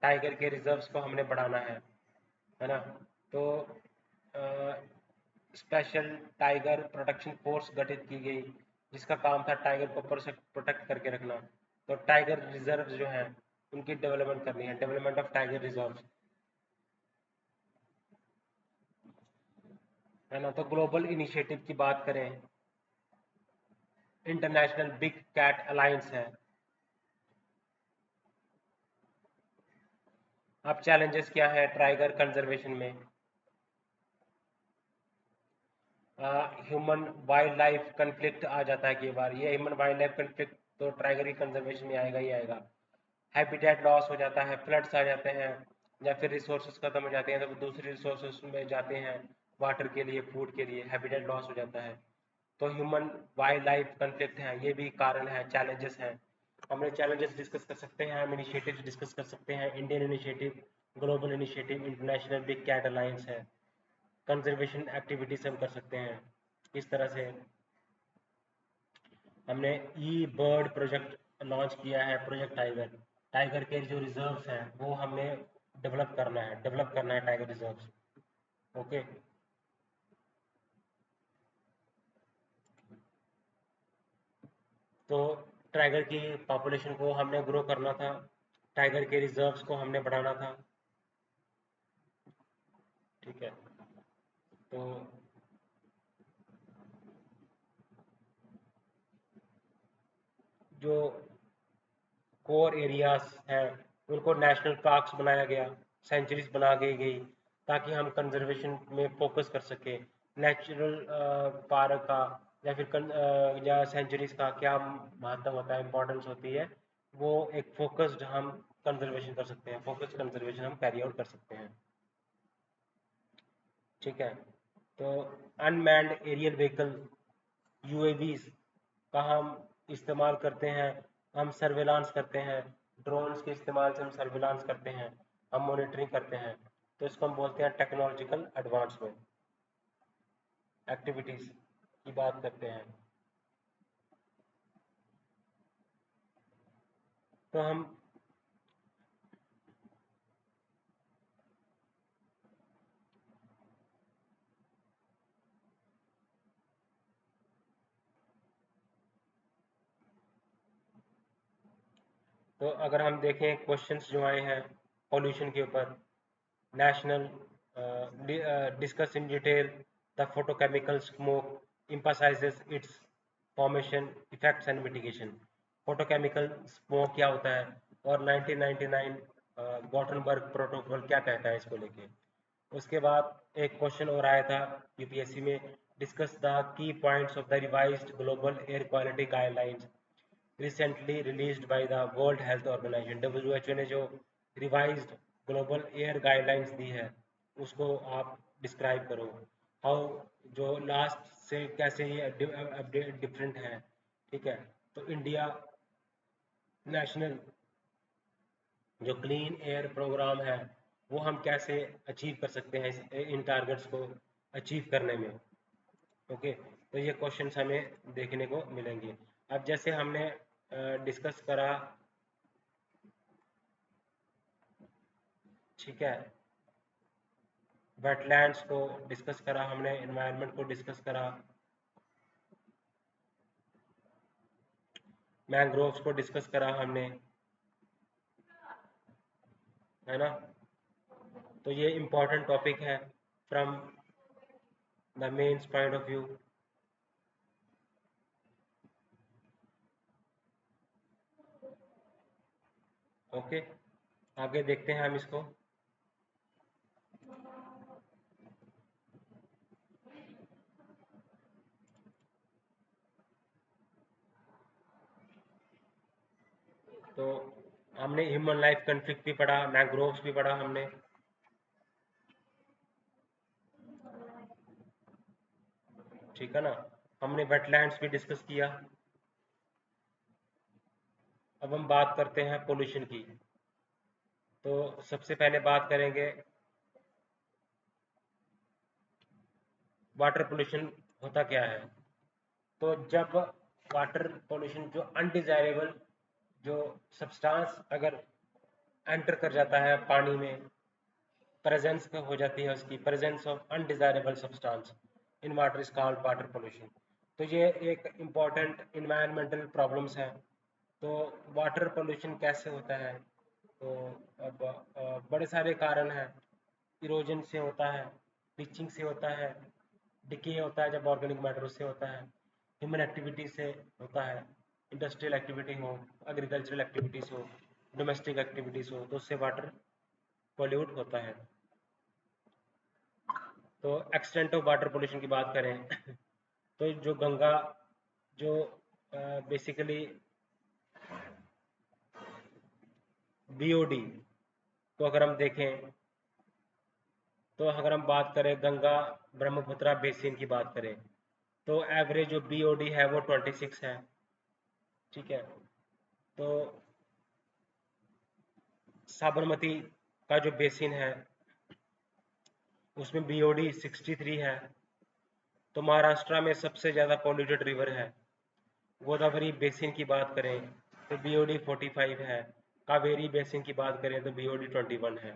टाइगर के रिजर्व्स को हमने बढ़ाना है ना। तो स्पेशल टाइगर प्रोटेक्शन फोर्स गठित की गई, जिसका काम था टाइगर को प्रोटेक्ट करके रखना। तो टाइगर रिजर्व जो है उनकी डेवलपमेंट करनी है, डेवलपमेंट ऑफ टाइगर रिजर्व, है ना। तो ग्लोबल इनिशिएटिव की बात करें, इंटरनेशनल बिग कैट अलायंस है। अब चैलेंजेस क्या है टाइगर कंजर्वेशन में, ह्यूमन वाइल्ड लाइफ कन्फ्लिक्ट आ जाता है कई बार, ये ह्यूमन वाइल्ड लाइफ कन्फ्लिक्ट तो टाइगर की कंजर्वेशन में आएगा ही आएगा। हैबिटेट लॉस हो जाता है, फ्लड्स आ जाते हैं, या फिर रिसोर्सेज खत्म हो जाते हैं तो दूसरे रिसोर्सेज में जाते हैं वाटर के लिए, फूड के लिए, हैबिटेट लॉस हो जाता है, तो ह्यूमन वाइल्ड लाइफ कन्फ्लिक्ट है, ये भी कारण है, चैलेंजेस हैं। हमने चैलेंजेस डिस्कस कर सकते हैं, हम इनिशिएटिव डिस्कस कर सकते हैं, Indian initiative, global initiative, international big cat alliance है, कंजर्वेशन एक्टिविटीज हम कर सकते हैं। इस तरह से हमने ई बर्ड प्रोजेक्ट लॉन्च किया है, प्रोजेक्ट टाइगर। टाइगर के जो रिजर्व्स हैं वो हमने डेवलप करना है टाइगर रिजर्व्स। ओके, तो टाइगर की पॉपुलेशन को हमने ग्रो करना था, टाइगर के रिजर्व्स को हमने बढ़ाना था। ठीक है, तो जो कोर एरियाज हैं उनको नेशनल पार्क्स बनाया गया, सेंचुरीज बना गई ताकि हम कंजर्वेशन में फोकस कर सकें। नेचुरल पार्क का या फिर या सेंचुरीज का क्या महत्व होता है, इम्पोर्टेंस होती है, वो एक फोकस्ड हम कंजर्वेशन कर सकते हैं, फोकस्ड कंजर्वेशन हम कैरी आउट कर सकते हैं। ठीक है, तो अनमैन्ड एरियल व्हीकल यूएवीज का हम इस्तेमाल करते हैं, हम सर्वेलांस करते हैं, ड्रोन्स के इस्तेमाल से हम सर्वेलांस करते हैं, हम मॉनिटरिंग करते हैं। तो इसको हम बोलते हैं टेक्नोलॉजिकल एडवांसमेंट एक्टिविटीज़ की बात करते हैं। तो हम तो अगर हम देखें क्वेश्चंस जो आए हैं पॉल्यूशन के ऊपर, national discuss in detail the photochemical smoke, emphasizes its formation, effects and mitigation। photochemical smoke क्या होता है और 1999 गॉटनबर्ग प्रोटोकॉल क्या कहता है इसको लेके। उसके बाद एक क्वेश्चन और आया था यूपीएससी में, discuss the key points of the revised global air quality guidelines recently released by the world health organization. WHO ने जो रिवाइज्ड ग्लोबल एयर गाइडलाइंस दी है उसको आप डिस्क्राइब करो। हाउ जो लास्ट से कैसे ये अपडेट डिफरेंट है। ठीक है, तो इंडिया नेशनल जो क्लीन एयर प्रोग्राम है वो हम कैसे अचीव कर सकते हैं इन टारगेट्स को अचीव करने में। ओके, तो ये क्वेश्चंस हमें देखने को मिलेंगे। अब जैसे हमने डिस्कस करा, ठीक है, वेटलैंड्स को डिस्कस करा हमने, एनवायरनमेंट को डिस्कस करा, मैंग्रोव्स को डिस्कस करा हमने, है ना। तो ये इम्पोर्टेंट टॉपिक है from the mains point of view. Okay, आगे देखते हैं हम इसको। तो हमने ह्यूमन लाइफ कॉन्फ्लिक्ट भी पढ़ा, मैंग्रोव्स भी पढ़ा हमने। ठीक है ना, हमने वेटलैंड्स भी डिस्कस किया। अब हम बात करते हैं पोल्यूशन की। तो सबसे पहले बात करेंगे वाटर पोल्यूशन होता क्या है। तो जब वाटर पोल्यूशन जो अनडिजायरेबल जो सब्सटेंस अगर एंटर कर जाता है पानी में, प्रेजेंस हो जाती है उसकी, presence of undesirable substance in water is called water pollution. तो ये एक इम्पॉर्टेंट इन्वायरमेंटल प्रॉब्लम्स है। तो वाटर पोल्यूशन कैसे होता है, तो अब बड़े सारे कारण हैं। इरोजन से होता है, लीचिंग से होता है, डिके होता है जब ऑर्गेनिक मैटर से होता है, ह्यूमन एक्टिविटी से होता है, इंडस्ट्रियल एक्टिविटी हो, एग्रीकल्चरल एक्टिविटीज़ हो, डोमेस्टिक एक्टिविटीज़ हो, तो उससे वाटर पॉल्यूट होता है। तो एक्सटेंट ऑफ वाटर पोल्यूशन की बात करें तो जो गंगा जो बेसिकली बीओडी को अगर हम देखें, तो अगर हम बात करें गंगा ब्रह्मपुत्रा बेसिन की बात करें, तो एवरेज जो बीओडी है वो 26 है। ठीक है, तो साबरमती का जो बेसिन है उसमें बीओडी 63 है। तो महाराष्ट्र में सबसे ज़्यादा पॉल्यूटेड रिवर है। गोदावरी बेसिन की बात करें तो बीओडी 45 है। कावेरी बेसिन की बात करें तो बीओडी 21 है।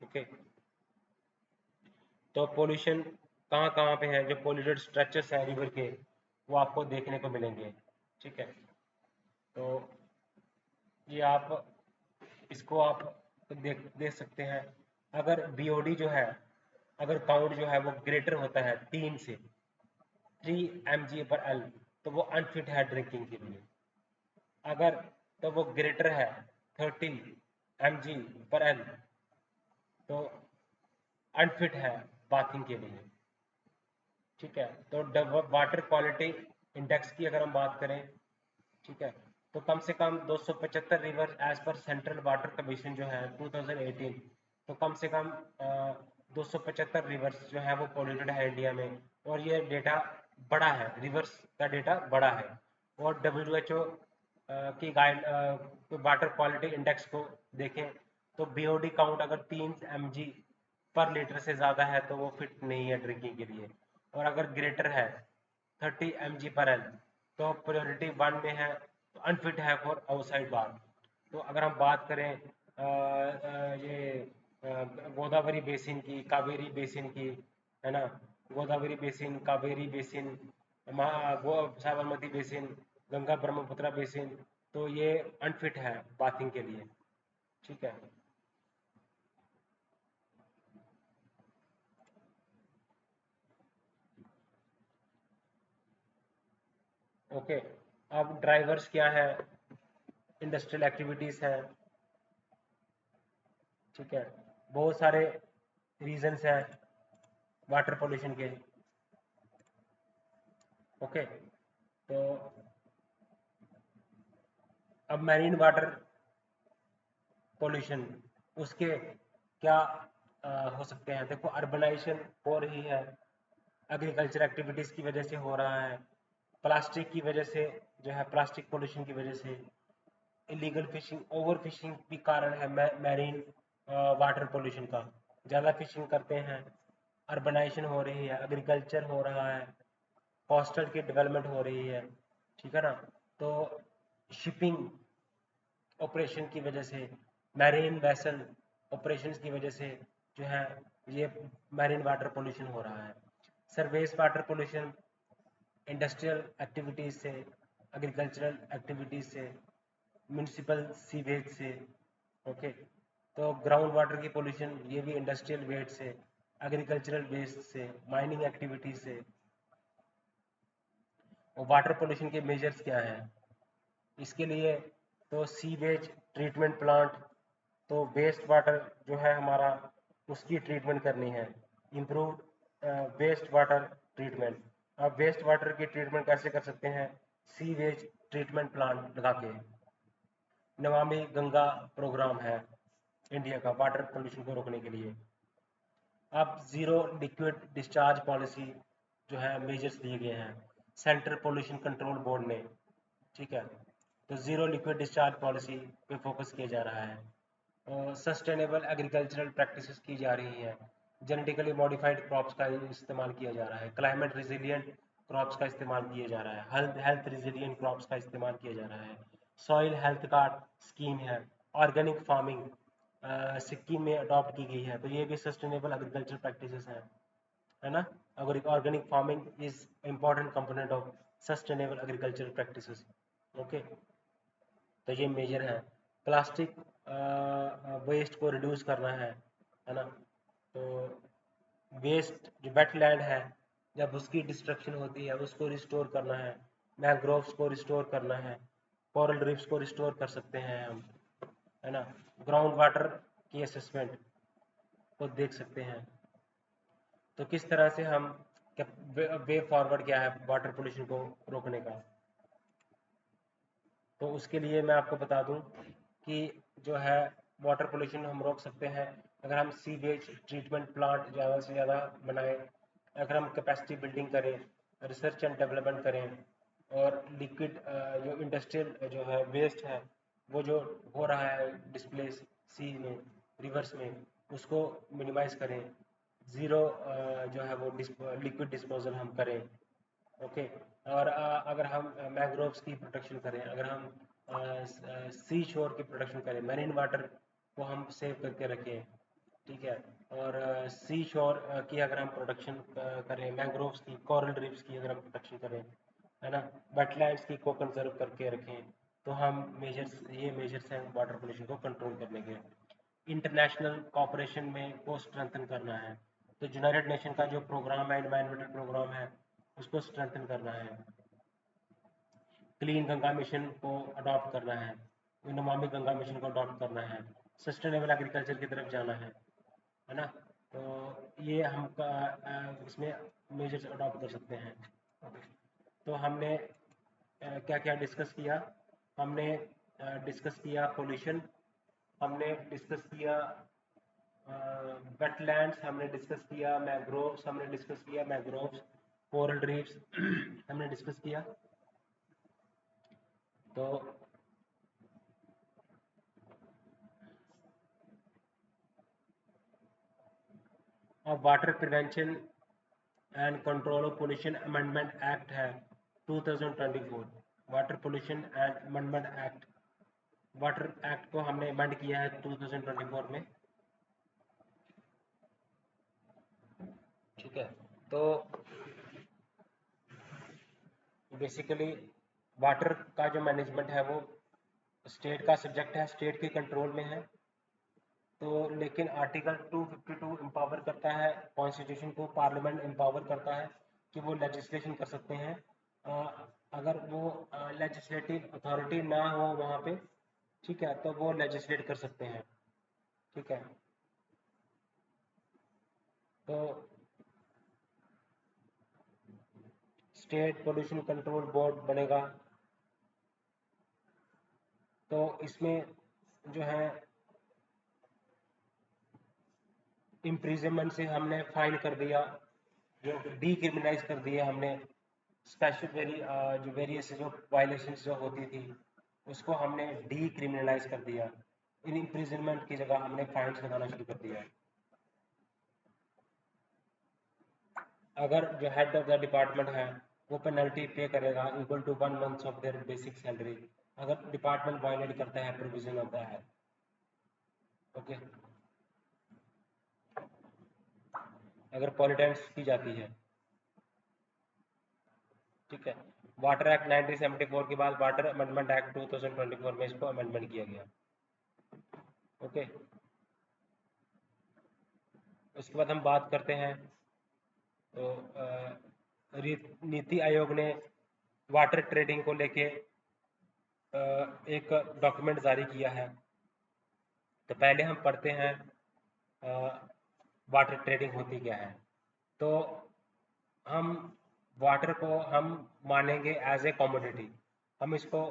ओके, तो पोल्यूशन कहाँ कहाँ पे है, जो पोल्यूटेड स्ट्रेचेस है रिवर के वो आपको देखने को मिलेंगे। ठीक है, तो ये आप इसको आप देख सकते हैं। अगर बीओडी जो है, अगर काउंट जो है वो ग्रेटर होता है 3 mg/L तो वो अनफिट है ड्रिंकिंग के लिए। अगर तो वो ग्रेटर है 30 mg/L तो अनफिट है बाथिंग के लिए। ठीक है, तो वाटर क्वालिटी इंडेक्स की अगर हम बात करें, ठीक है, तो कम से कम 275 रिवर एज पर सेंट्रल वाटर कमीशन जो है 2018, तो कम से कम 275 रिवर्स जो है वो पोल्यूटेड है इंडिया में। और ये डेटा बड़ा है, रिवर्स का डेटा बड़ा है। और WHO की वाटर क्वालिटी इंडेक्स को देखें तो बीओडी काउंट अगर 3 mg/लीटर से ज़्यादा है तो वो फिट नहीं है ड्रिंकिंग के लिए। और अगर ग्रेटर है 30 mg/L तो प्रायोरिटी 1 में है, तो अनफिट है फॉर आउटसाइड बार। तो अगर हम बात करें ये गोदावरी बेसिन की, कावेरी बेसिन की, है ना, Godavari basin, Kaveri basin, Sabarmati basin, Ganga Brahmaputra basin, तो ये अनफिट है बाथिंग के लिए। ठीक है, ओके। अब ड्राइवर्स क्या है, इंडस्ट्रियल एक्टिविटीज़ है। ठीक है, बहुत सारे रीजंस हैं वाटर पोल्यूशन के। ओके, तो अब मैरीन वाटर पोल्यूशन उसके क्या हो सकते हैं। देखो, अर्बनाइजेशन हो रही है, एग्रीकल्चर एक्टिविटीज़ की वजह से हो रहा है, प्लास्टिक की वजह से जो है, प्लास्टिक पोल्यूशन की वजह से, इलीगल फिशिंग, ओवर फिशिंग भी कारण है मैरीन वाटर पोल्यूशन का। ज़्यादा फिशिंग करते हैं, अर्बनाइजेशन हो रही है, एग्रीकल्चर हो रहा है, कोस्टल की डेवलपमेंट हो रही है। ठीक है ना, तो शिपिंग ऑपरेशन की वजह से, मैरीन वेसल ऑपरेशंस की वजह से जो है ये मैरीन वाटर पोल्यूशन हो रहा है। Surface water pollution industrial activities से, एग्रीकल्चरल एक्टिविटीज़ से, म्यूनिसिपल सीवेज से। ओके, तो ग्राउंड वाटर की पोल्यूशन ये भी इंडस्ट्रियल वेस्ट से, एग्रीकल्चरल वेस्ट से, माइनिंग एक्टिविटीज़ से। और वाटर पोल्यूशन के मेजर्स क्या हैं इसके लिए, तो सीवेज ट्रीटमेंट प्लांट, तो वेस्ट वाटर जो है हमारा उसकी ट्रीटमेंट करनी है, इम्प्रूव वेस्ट वाटर ट्रीटमेंट। अब वेस्ट वाटर की ट्रीटमेंट कैसे कर सकते हैं, सीवेज ट्रीटमेंट प्लांट लगा के। नमामि गंगा प्रोग्राम है इंडिया का वाटर पोल्यूशन को रोकने के लिए। अब ज़ीरो लिक्विड डिस्चार्ज पॉलिसी जो है मेजर्स दिए गए हैं सेंट्रल पोल्यूशन कंट्रोल बोर्ड ने। ठीक है, तो ज़ीरो लिक्विड डिस्चार्ज पॉलिसी पे फोकस किया जा रहा है। और सस्टेनेबल एग्रीकल्चरल प्रैक्टिसेस की जा रही हैं, जेनेटिकली मॉडिफाइड क्रॉप्स का इस्तेमाल किया जा रहा है, क्लाइमेट रिजिलियंट क्रॉप्स का इस्तेमाल किया जा रहा है, हेल्थ रिजिलियंट क्रॉप्स का इस्तेमाल किया जा रहा है, सॉइल हेल्थ कार्ड स्कीम है, ऑर्गेनिक फार्मिंग सिक्किम में अडॉप्ट की गई है। तो ये भी सस्टेनेबल एग्रीकल्चर प्रैक्टिसेस हैं, है ना। अगर organic farming is important component of sustainable agriculture practices. Okay, तो ये मेजर है। प्लास्टिक वेस्ट को रिड्यूस करना है ना। तो वेस्ट जो वेटलैंड है, जब उसकी डिस्ट्रक्शन होती है उसको रिस्टोर करना है, मैंग्रोव्स को रिस्टोर करना है, कोरल रीफ्स को रिस्टोर कर सकते हैं हम, है ना। ग्राउंड वाटर की असेसमेंट को देख सकते हैं। तो किस तरह से हम वे फॉरवर्ड क्या है वाटर पोल्यूशन को रोकने का। तो उसके लिए मैं आपको बता दूं कि जो है वाटर पोल्यूशन हम रोक सकते हैं अगर हम सीवेज ट्रीटमेंट प्लांट ज़्यादा से ज़्यादा बनाएं, अगर हम कैपेसिटी बिल्डिंग करें, रिसर्च एंड डेवलपमेंट करें, और लिक्विड जो इंडस्ट्रियल जो है वेस्ट है, वो जो हो रहा है डिस्प्लेस सी में, रिवर्स में, उसको मिनिमाइज करें। ज़ीरो जो है वो लिक्विड डिस्पोजल हम करें। ओके। और अगर हम मैंग्रोव्स की प्रोटेक्शन करें, अगर हम सी शोर की प्रोटेक्शन करें, मैरीन वाटर को हम सेव करके रखें, ठीक है। और सी शोर की अगर हम प्रोटेक्शन करें, मैंग्रोव्स की, कोरल रीफ्स की अगर हम प्रोटेक्शन करें, है ना, वेटलैंड्स की को कंजर्व करके रखें, तो हम ये मेजर्स हैं वाटर पोल्यूशन को कंट्रोल करने के। इंटरनेशनल कॉपरेशन में को स्ट्रेंथन करना है, तो यूनाइटेड नेशन का जो प्रोग्राम है, एनवायरमेंटल प्रोग्राम है, उसको स्ट्रेंथन करना है। क्लीन गंगा मिशन को अडॉप्ट करना है, नमामि गंगा मिशन को अडॉप्ट करना है, सस्टेनेबल एग्रीकल्चर की तरफ जाना है ना। तो ये हम इसमें मेजर्स अडॉप्ट कर सकते हैं। तो हमने क्या क्या डिस्कस किया? हमने डिस्कस किया पोल्यूशन, हमने डिस्कस किया वेटलैंड्स, हमने डिस्कस किया मैंग्रोव्स, हमने डिस्कस किया मैंग्रोव्स, कोरल रीफ्स हमने डिस्कस किया। तो अब water prevention and control of pollution amendment act है 2024, water pollution and amendment act, water act को हमने अमेंड किया है 2024 में, ठीक है। तो बेसिकली वाटर का जो मैनेजमेंट है वो स्टेट का सब्जेक्ट है, स्टेट के कंट्रोल में है। तो लेकिन आर्टिकल 252 एम्पावर करता है कॉन्स्टिट्यूशन को, पार्लियामेंट एम्पावर करता है कि वो लेजिस्लेशन कर सकते हैं। अगर वो लेजिस्लेटिव अथॉरिटी ना हो वहाँ पे, ठीक है, तो वो लेजिस्लेट कर सकते हैं, ठीक है। तो स्टेट पोल्यूशन कंट्रोल बोर्ड बनेगा। तो इसमें जो है इम्प्रिजनमेंट से हमने फाइन कर दिया, जो डीक्रिमिनलाइज कर दिया हमने, स्पेशल जो वेरियस जो वायलेशंस जो होती थी उसको हमने डीक्रिमिनलाइज कर दिया। इन इम्प्रिजनमेंट की जगह हमने फाइन्स लगाना शुरू कर दिया। अगर जो हेड ऑफ द डिपार्टमेंट है वो पेनल्टी पे करेगा equal to 1 month of their basic salary, अगर डिपार्टमेंट वायलेट करता है प्रोविजन ऑफ द है। ओके। अगर पॉलिटेंस की जाती है, ठीक है। वाटर एक्ट 1974 के बाद वाटर अमेंडमेंट एक्ट 2024 में इसको अमेंडमेंट किया गया। ओके। उसके बाद हम बात करते हैं, तो नीति आयोग ने वाटर ट्रेडिंग को लेके एक डॉक्यूमेंट जारी किया है। तो पहले हम पढ़ते हैं वाटर ट्रेडिंग होती क्या है। तो हम वाटर को हम मानेंगे एज ए कमोडिटी, हम इसको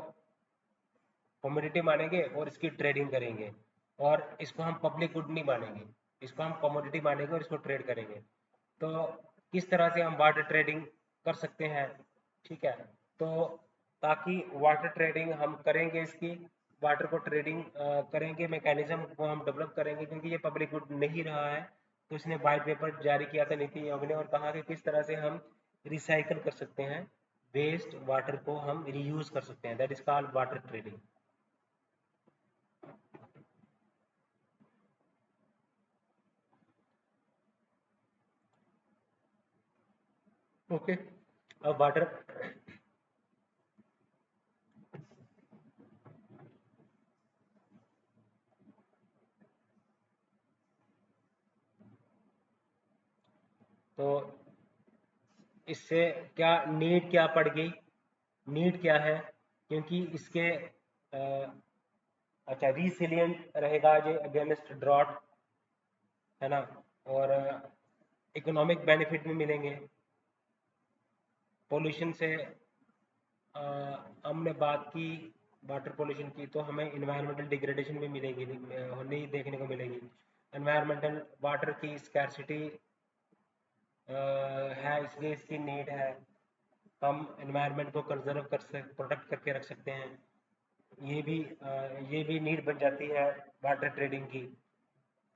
कमोडिटी मानेंगे और इसकी ट्रेडिंग करेंगे, और इसको हम पब्लिक गुड नहीं मानेंगे, इसको हम कमोडिटी मानेंगे और इसको ट्रेड करेंगे। तो किस तरह से हम वाटर ट्रेडिंग कर सकते हैं, ठीक है। तो ताकि वाटर ट्रेडिंग हम करेंगे, इसकी वाटर को ट्रेडिंग करेंगे, मैकेनिज्म को हम डेवलप करेंगे, क्योंकि ये पब्लिक गुड नहीं रहा है। तो इसने वाइट पेपर जारी किया था नीति आयोग ने, और कहा कि किस तरह से हम रिसाइकल कर सकते हैं वेस्ट वाटर को, हम रीयूज कर सकते हैं, that is called water trading. Okay. अब वाटर, तो इससे क्या नीड क्या पड़ गई, नीड क्या है, क्योंकि इसके अच्छा रिसिलियंट रहेगा जो अगेंस्ट ड्रॉट, है ना, और इकोनॉमिक बेनिफिट भी मिलेंगे पोल्यूशन से। हमने बात की वाटर पोल्यूशन की, तो हमें इन्वायरमेंटल डिग्रेडेशन भी मिलेगी, नहीं देखने को मिलेगी। इन्वायरमेंटल वाटर की स्कैरसिटी है, इसलिए इसकी नीड है। हम एनवायरनमेंट को कंजर्व प्रोटेक्ट करके रख सकते हैं। ये भी नीड बन जाती है वाटर ट्रेडिंग की,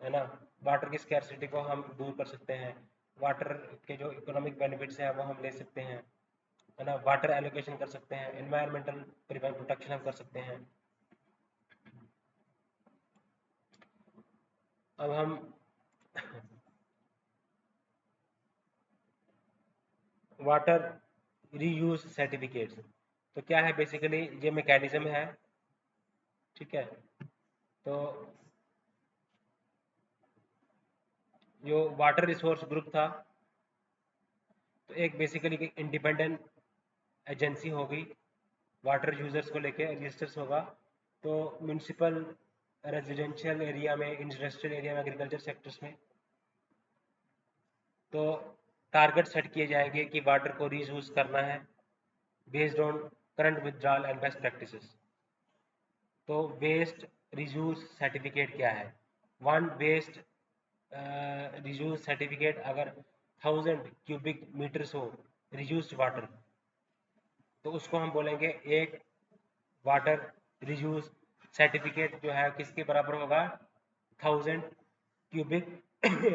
है ना। वाटर की स्कैर्सिटी को हम दूर कर सकते हैं, वाटर के जो इकोनॉमिक बेनिफिट्स हैं वो हम ले सकते हैं, है ना। वाटर एलोकेशन कर सकते हैं, एनवायरमेंटल प्रोटेक्शन हम कर सकते हैं। अब हम वाटर रीयूज सर्टिफिकेट्स, तो क्या है बेसिकली ये मैकेनिज्म है, ठीक है। तो जो वाटर रिसोर्स ग्रुप था, तो एक बेसिकली इंडिपेंडेंट एजेंसी होगी, वाटर यूजर्स को लेके रजिस्टर्स होगा। तो म्यूनसिपल, रेजिडेंशियल एरिया में, इंडस्ट्रियल एरिया में, एग्रीकल्चर सेक्टर्स में, तो टारगेट सेट किए जाएंगे कि वाटर को रीयूज करना है based on current withdrawal and best practices. तो वेस्ट रियूज सर्टिफिकेट क्या है? वन वेस्ट रियूज सर्टिफिकेट अगर 1000 क्यूबिक मीटर्स हो रियूज्ड वाटर, तो उसको हम बोलेंगे एक वाटर रियूज सर्टिफिकेट जो है किसके बराबर होगा? 1000 cubic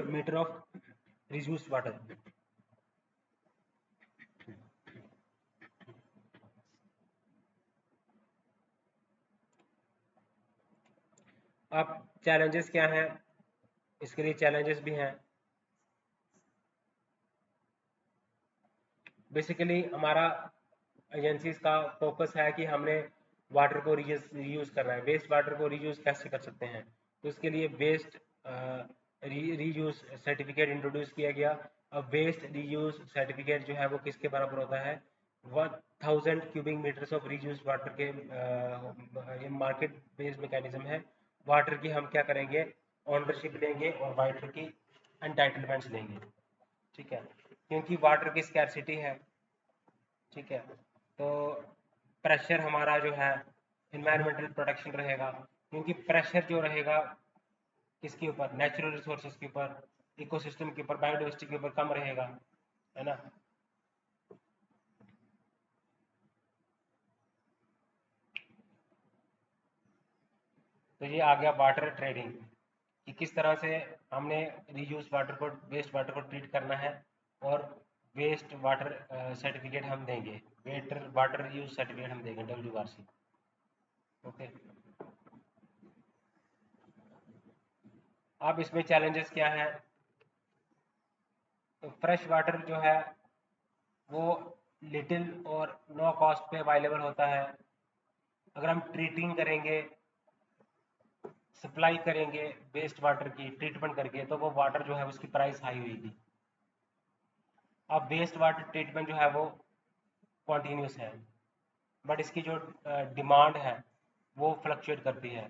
meter of reused water. अब चैलेंजेस क्या हैं? इसके लिए चैलेंजेस भी हैं। बेसिकली हमारा एजेंसीज का फोकस है कि हमने वाटर को रीयूज करना है। वेस्ट वाटर को रीयूज कैसे कर सकते हैं? तो उसके लिए वेस्ट रीयूज सर्टिफिकेट इंट्रोड्यूस किया गया। अब वेस्ट रीयूज सर्टिफिकेट जो है वो किसके बराबर होता है? 1000 cubic meters of reuse water के, ये मार्केट बेस्ड मैकेनिज्म है। वाटर की हम क्या करेंगे? ओनरशिप लेंगे और वाटर की एंटाइटलमेंट्स लेंगे, ठीक है, क्योंकि वाटर की स्कैर्सिटी है, ठीक है। तो प्रेशर हमारा जो है इन्वायरमेंटल प्रोटेक्शन रहेगा, क्योंकि प्रेशर जो रहेगा किसके ऊपर? नेचुरल रिसोर्सेज के ऊपर, इकोसिस्टम के ऊपर, बायोडाइवर्सिटी के ऊपर कम रहेगा, है ना। तो ये आ गया वाटर ट्रेडिंग कि किस तरह से हमने रीयूज वाटर को, वेस्ट वाटर को ट्रीट करना है, और वेस्ट वाटर सर्टिफिकेट हम देंगे, वेटर वाटर रीयूज सर्टिफिकेट हम देंगे, WRC। ओके। अब इसमें चैलेंजेस क्या है? तो फ्रेश वाटर जो है वो लिटिल और नो कॉस्ट पे अवेलेबल होता है। अगर हम ट्रीटिंग करेंगे, सप्लाई करेंगे वेस्ट वाटर की ट्रीटमेंट करके, तो वो वाटर जो है उसकी प्राइस हाई होगी। अब वेस्ट वाटर ट्रीटमेंट जो है वो कॉन्टीन्यूस है, बट इसकी जो डिमांड है वो फ्लक्चुएट करती है।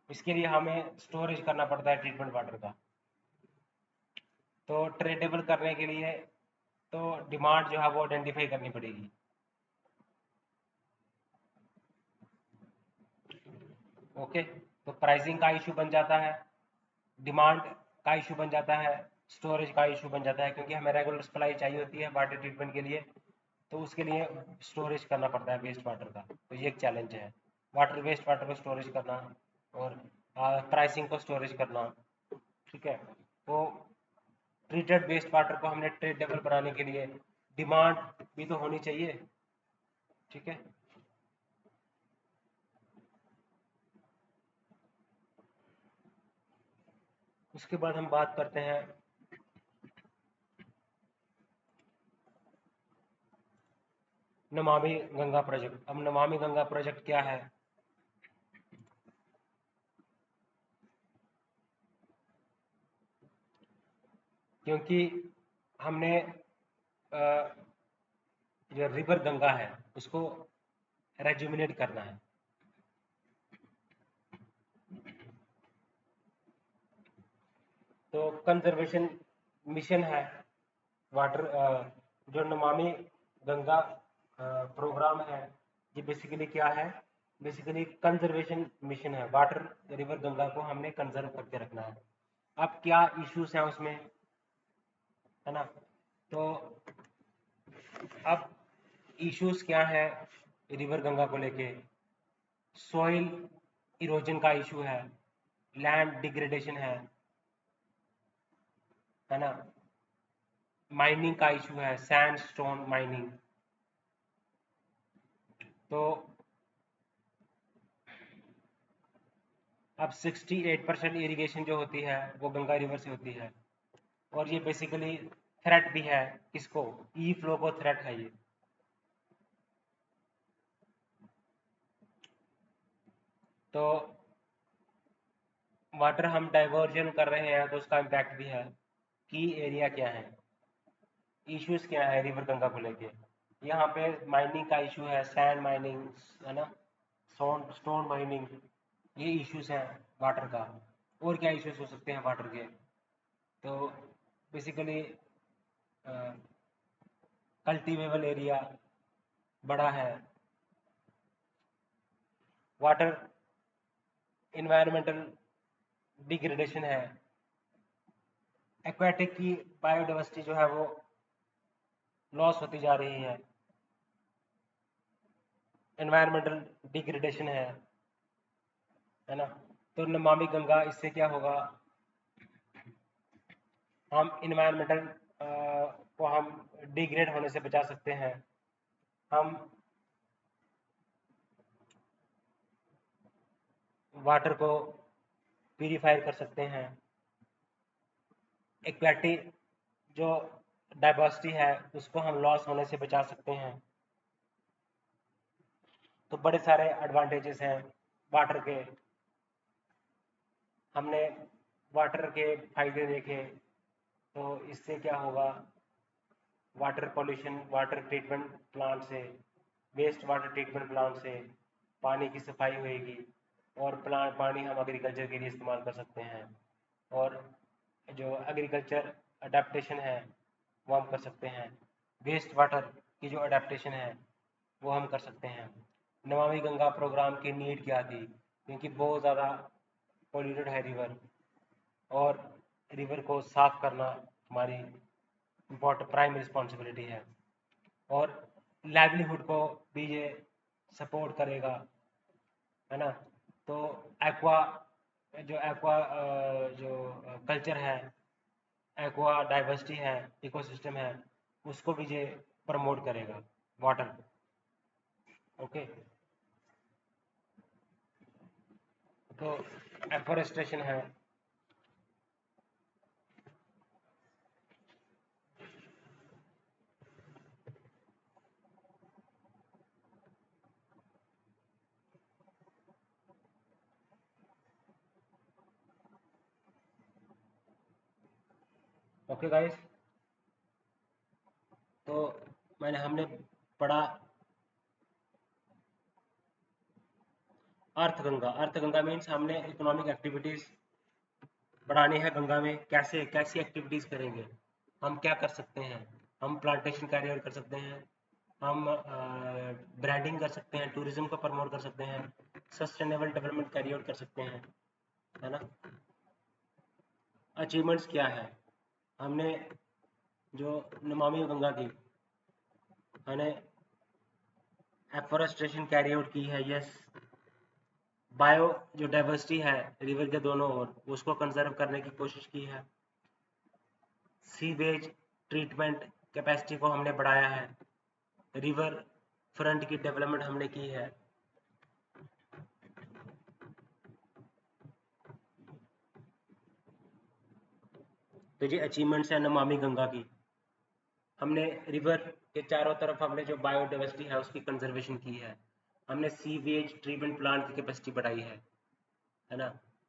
इसके लिए हमें स्टोरेज करना पड़ता है ट्रीटमेंट वाटर का। तो ट्रेडेबल करने के लिए तो डिमांड जो है वो आइडेंटिफाई करनी पड़ेगी। ओके। तो प्राइसिंग का इशू बन जाता है, डिमांड का इशू बन जाता है, स्टोरेज का इशू बन जाता है, क्योंकि हमें रेगुलर सप्लाई चाहिए होती है वाटर ट्रीटमेंट के लिए। तो उसके लिए स्टोरेज करना पड़ता है वेस्ट वाटर का। तो ये एक चैलेंज है, वाटर वेस्ट वाटर को स्टोरेज करना और प्राइसिंग को स्टोरेज करना, ठीक है। तो ट्रीटेड वेस्ट वाटर को हमने ट्रेडेबल बनाने के लिए डिमांड भी तो होनी चाहिए, ठीक है। उसके बाद हम बात करते हैं नमामि गंगा प्रोजेक्ट। अब नमामि गंगा प्रोजेक्ट क्या है? क्योंकि हमने जो रिवर गंगा है उसको रेजुमिनेट करना है। तो कंजर्वेशन मिशन है वाटर, जो नमामि गंगा प्रोग्राम है, ये बेसिकली क्या है? बेसिकली कंजर्वेशन मिशन है। वाटर रिवर गंगा को हमने कंजर्व करके रखना है। अब क्या इश्यूज हैं उसमें, है ना। तो अब इश्यूज क्या है रिवर गंगा को लेके? सॉइल इरोजन का इशू है, लैंड डिग्रेडेशन है ना, माइनिंग का इशू है, सैंडस्टोन माइनिंग। तो अब 68% इरिगेशन जो होती है वो गंगा रिवर से होती है, और ये बेसिकली थ्रेट भी है किसको? ई फ्लो को थ्रेट है ये। तो वाटर हम डाइवर्जन कर रहे हैं तो उसका इम्पैक्ट भी है। की एरिया क्या है, इश्यूज क्या है रिवर गंगा को लेके? यहाँ पे माइनिंग का इशू है, सैंड माइनिंग है ना, स्टोन माइनिंग, ये इश्यूज हैं वाटर का। और क्या इश्यूज हो सकते हैं वाटर के? तो बेसिकली कल्टीवेबल एरिया बड़ा है, वाटर इन्वायरमेंटल डिग्रेडेशन है, एक्वाटिक की बायोडाइवर्सिटी जो है वो लॉस होती जा रही है, एनवायरमेंटल डिग्रेडेशन है ना। तो नमामि गंगा, इससे क्या होगा? हम इन्वायरमेंटल को हम डिग्रेड होने से बचा सकते हैं, हम वाटर को प्यूरिफाई कर सकते हैं, एक्वाटिक जो डाइवर्सिटी है उसको हम लॉस होने से बचा सकते हैं। तो बड़े सारे एडवांटेजेस हैं वाटर के। हमने वाटर के फायदे देखे, तो इससे क्या होगा? Water pollution, water treatment plant से, वेस्ट वाटर ट्रीटमेंट प्लांट से पानी की सफाई होएगी, और प्लांट पानी हम एग्रीकल्चर के लिए इस्तेमाल कर सकते हैं, और जो एग्रीकल्चर अडेप्टेशन है वो हम कर सकते हैं, वेस्ट वाटर की जो अडेप्टेशन है वो हम कर सकते हैं। नमामि गंगा प्रोग्राम की नीड क्या थी? क्योंकि बहुत ज़्यादा पोल्यूटेड है रिवर, और रिवर को साफ करना हमारी इम्पोर्टेंट प्राइम रिस्पॉन्सिबिलिटी है, और लाइवलीहुड को भी ये सपोर्ट करेगा, है ना। तो एक्वा एक्वा जो कल्चर है, एक्वा डाइवर्सिटी है, इकोसिस्टम है, उसको भी ये प्रमोट करेगा वाटर। ओके, तो एफोरेस्टेशन है। ओके गाइस, तो हमने पढ़ा अर्थ गंगा मीन्स हमने इकोनॉमिक एक्टिविटीज बढ़ानी है गंगा में। कैसे कैसी एक्टिविटीज करेंगे? हम क्या कर सकते हैं? हम प्लांटेशन कैरी आउट कर सकते हैं, हम ब्रांडिंग कर सकते हैं, टूरिज्म को प्रमोट कर सकते हैं, सस्टेनेबल डेवलपमेंट कैरी आउट कर सकते हैं, है ना। अचीवमेंट्स क्या है? हमने जो नमामि गंगा की हमने एफोरेस्टेशन कैरी आउट की है, यस। बायो जो डाइवर्सिटी है रिवर के दोनों ओर, उसको कंजर्व करने की कोशिश की है। सीवेज ट्रीटमेंट कैपेसिटी को हमने बढ़ाया है, रिवर फ्रंट की डेवलपमेंट हमने की है। तो ये अचीवमेंट्स है नमामि गंगा की। हमने रिवर के चारों तरफ हमने जो बायोडाइवर्सिटी है उसकी कंजर्वेशन की है, हमने सीवेज ट्रीटमेंट प्लांट की कैपेसिटी बढ़ाई है ना।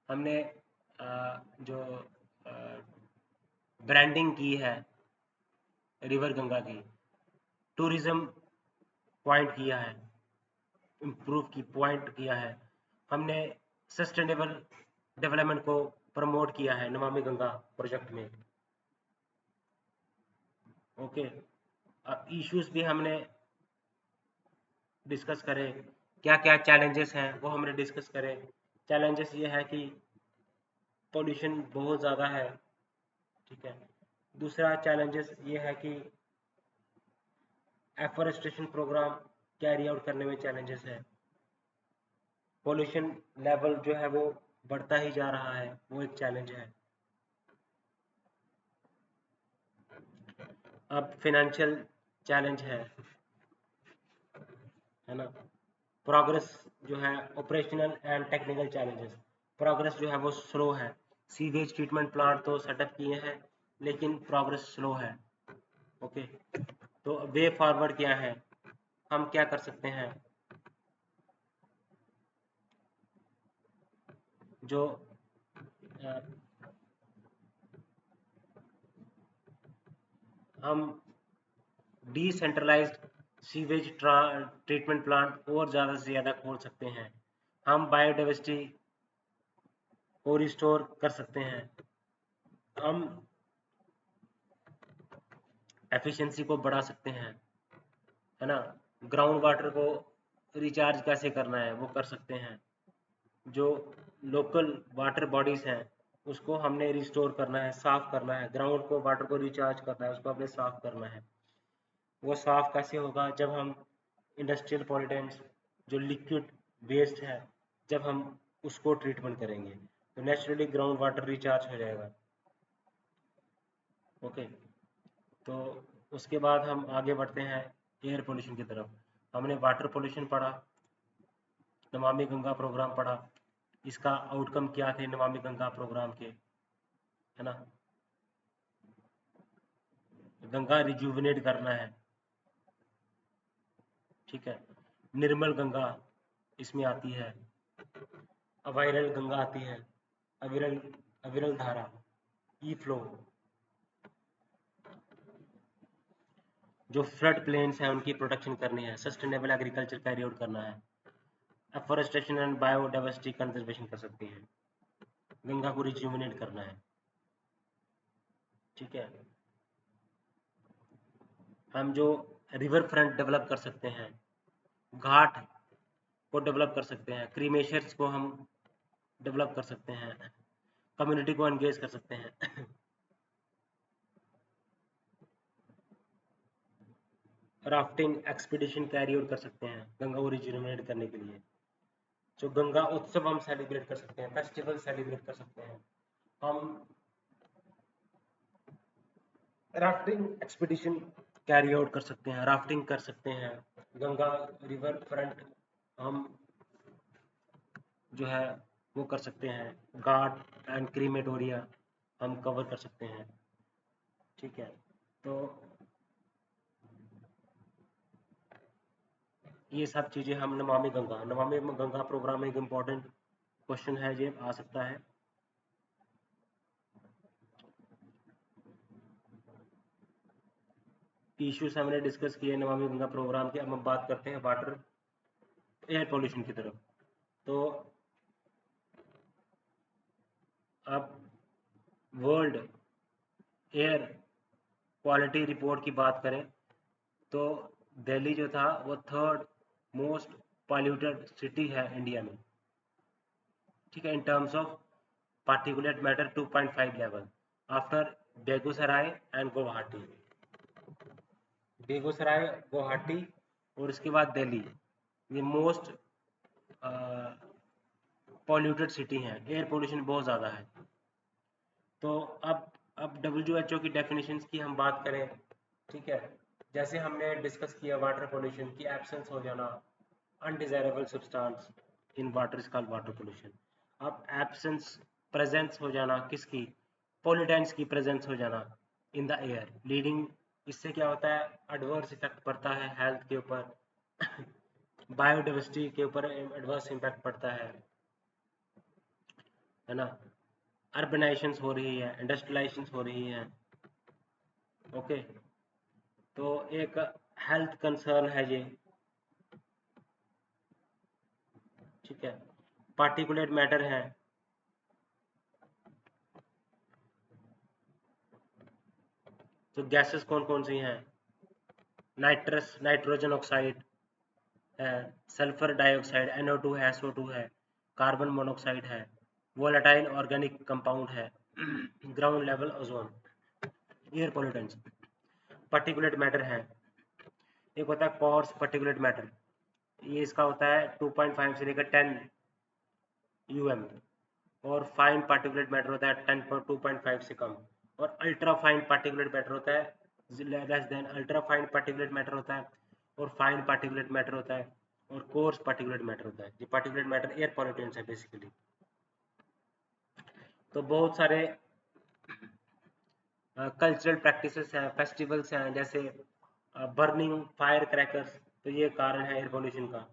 हमने जो ब्रांडिंग की है रिवर गंगा की, टूरिज्म पॉइंट किया है, इम्प्रूव की पॉइंट किया है, हमने सस्टेनेबल डेवलपमेंट को प्रमोट किया है नमामि गंगा प्रोजेक्ट में। ओके, अब इश्यूज भी हमने डिस्कस करें, क्या क्या चैलेंजेस हैं वो हमने डिस्कस करें। चैलेंजेस ये है कि पोल्यूशन बहुत ज़्यादा है, ठीक है। दूसरा चैलेंजेस ये है कि एफॉरेस्टेशन प्रोग्राम कैरी आउट करने में चैलेंजेस है। पोल्यूशन लेवल जो है वो बढ़ता ही जा रहा है, वो एक चैलेंज है। अब फिनेंशियल चैलेंज है ना। प्रोग्रेस जो है operational and technical challenges, progress जो है वो स्लो है। सीवेज ट्रीटमेंट प्लांट तो सेटअप किए हैं लेकिन प्रोग्रेस स्लो है। ओके, तो वे फॉरवर्ड क्या है, हम क्या कर सकते हैं? जो हम डिसेंट्रलाइज्ड सीवेज ट्रीटमेंट प्लांट और ज़्यादा से ज़्यादा खोल सकते हैं। हम बायोडाइवर्सिटी को रिस्टोर कर सकते हैं। हम एफिशिएंसी को बढ़ा सकते हैं, है ना। ग्राउंड वाटर को रिचार्ज कैसे करना है वो कर सकते हैं। जो लोकल वाटर बॉडीज हैं उसको हमने रिस्टोर करना है, साफ करना है। ग्राउंड को वाटर को रिचार्ज करना है, उसको हमने साफ करना है। वो साफ कैसे होगा? जब हम इंडस्ट्रियल पॉल्यूटेंट्स, जो लिक्विड वेस्ट है, जब हम उसको ट्रीटमेंट करेंगे तो नेचुरली ग्राउंड वाटर रिचार्ज हो जाएगा। ओके, तो उसके बाद हम आगे बढ़ते हैं एयर पोल्यूशन की तरफ। हमने वाटर पोल्यूशन पढ़ा, नमामि गंगा प्रोग्राम पढ़ा, इसका आउटकम क्या थे नमामि गंगा प्रोग्राम के, है ना। गंगा रिजुविनेट करना है, ठीक है। निर्मल गंगा इसमें आती है, अवायरल गंगा आती है, अविरल अविरल धारा, ई फ्लो। जो फ्लड प्लेन्स हैं उनकी प्रोटेक्शन करनी है, सस्टेनेबल एग्रीकल्चर कैरी आउट करना है, एफॉरेस्टेशन एंड बायोडाइवर्सिटी कंजर्वेशन कर सकती है, गंगा को रिजुविनेट करना है, ठीक है। हम जो रिवर फ्रंट डेवलप कर सकते हैं, घाट को डेवलप कर सकते हैं, क्रीमेशर्स को हम डेवलप कर सकते हैं, कम्युनिटी को एंगेज कर सकते हैं। राफ्टिंग एक्सपीडिशन कैरी आउट कर सकते हैं गंगा को रिजुविनेट करने के लिए। जो गंगा उत्सव हम सेलिब्रेट कर सकते हैं, फेस्टिवल सेलिब्रेट कर सकते हैं। हम राफ्टिंग एक्सपीडिशन कैरी आउट कर सकते हैं, राफ्टिंग कर सकते हैं, गंगा रिवर फ्रंट हम जो है वो कर सकते हैं, घाट एंड क्रीमेटोरिया हम कवर कर सकते हैं, ठीक है। तो ये सब चीज़ें हम नमामि गंगा प्रोग्राम में एक इम्पॉर्टेंट क्वेश्चन है, ये आ सकता है। इश्यूज हमने डिस्कस किए नमामि गंगा प्रोग्राम के। अब हम बात करते हैं वाटर एयर पोल्यूशन की तरफ। तो अब वर्ल्ड एयर क्वालिटी रिपोर्ट की बात करें तो दिल्ली जो था वो 3rd मोस्ट पॉल्यूटेड सिटी है इंडिया में, ठीक है, in terms of particulate matter 2.5 level, after Begusarai and Guwahati. Begusarai, Guwahati और इसके बाद दिल्ली, ये मोस्ट पॉल्यूटेड सिटी हैं, एयर पोल्यूशन बहुत ज़्यादा है। तो अब WHO की डेफिनेशंस की हम बात करें, ठीक है, जैसे हमने डिस्कस किया वाटर पोल्यूशन की एब्सेंस हो जाना, undesirable substance in water is called water pollution. अब एब्सेंस प्रेजेंस हो जाना किसकी? पॉल्यूटेंट्स की प्रेजेंस हो जाना इन द एयर, लीडिंग, इससे क्या होता है? एडवर्स इफेक्ट पड़ता है हेल्थ के ऊपर, बायोडाइवर्सिटी के ऊपर एडवर्स इम्पैक्ट पड़ता है ना। अर्बनाइजेशन हो रही है, इंडस्ट्रियलाइजेशन हो रही है, ओके। तो एक हेल्थ कंसर्न है ये, ठीक है। पार्टिकुलेट मैटर है, तो गैसेस कौन कौन सी हैं? नाइट्रोजन ऑक्साइड है, सल्फर डाइऑक्साइड NO2 है, SO2 है, कार्बन मोनोऑक्साइड है, वोलेटाइल ऑर्गेनिक कंपाउंड है, ground level ozone. Air pollutants particulate matter है, एक होता है कोर्स पार्टिकुलेट मैटर, ये इसका होता है 2.5 से लेकर 10 um, और फाइन पार्टिकुलेट मैटर होता है 10.2.5 से कम, और अल्ट्रा फाइन पार्टिकुलेट मैटर होता है less than, ultra fine particulate matter होता है, और फाइन पार्टिकुलेट मैटर होता है, और कोर्स पार्टिकुलेट मैटर होता है। ये पार्टिकुलेट मैटर एयर पॉल्यूटेंट्स है बेसिकली। तो बहुत सारे कल्चरल प्रैक्टिसेस हैं, फेस्टिवल्स हैं, जैसे बर्निंग फायर क्रैकर्स, तो ये कारण है एयर पोल्यूशन का।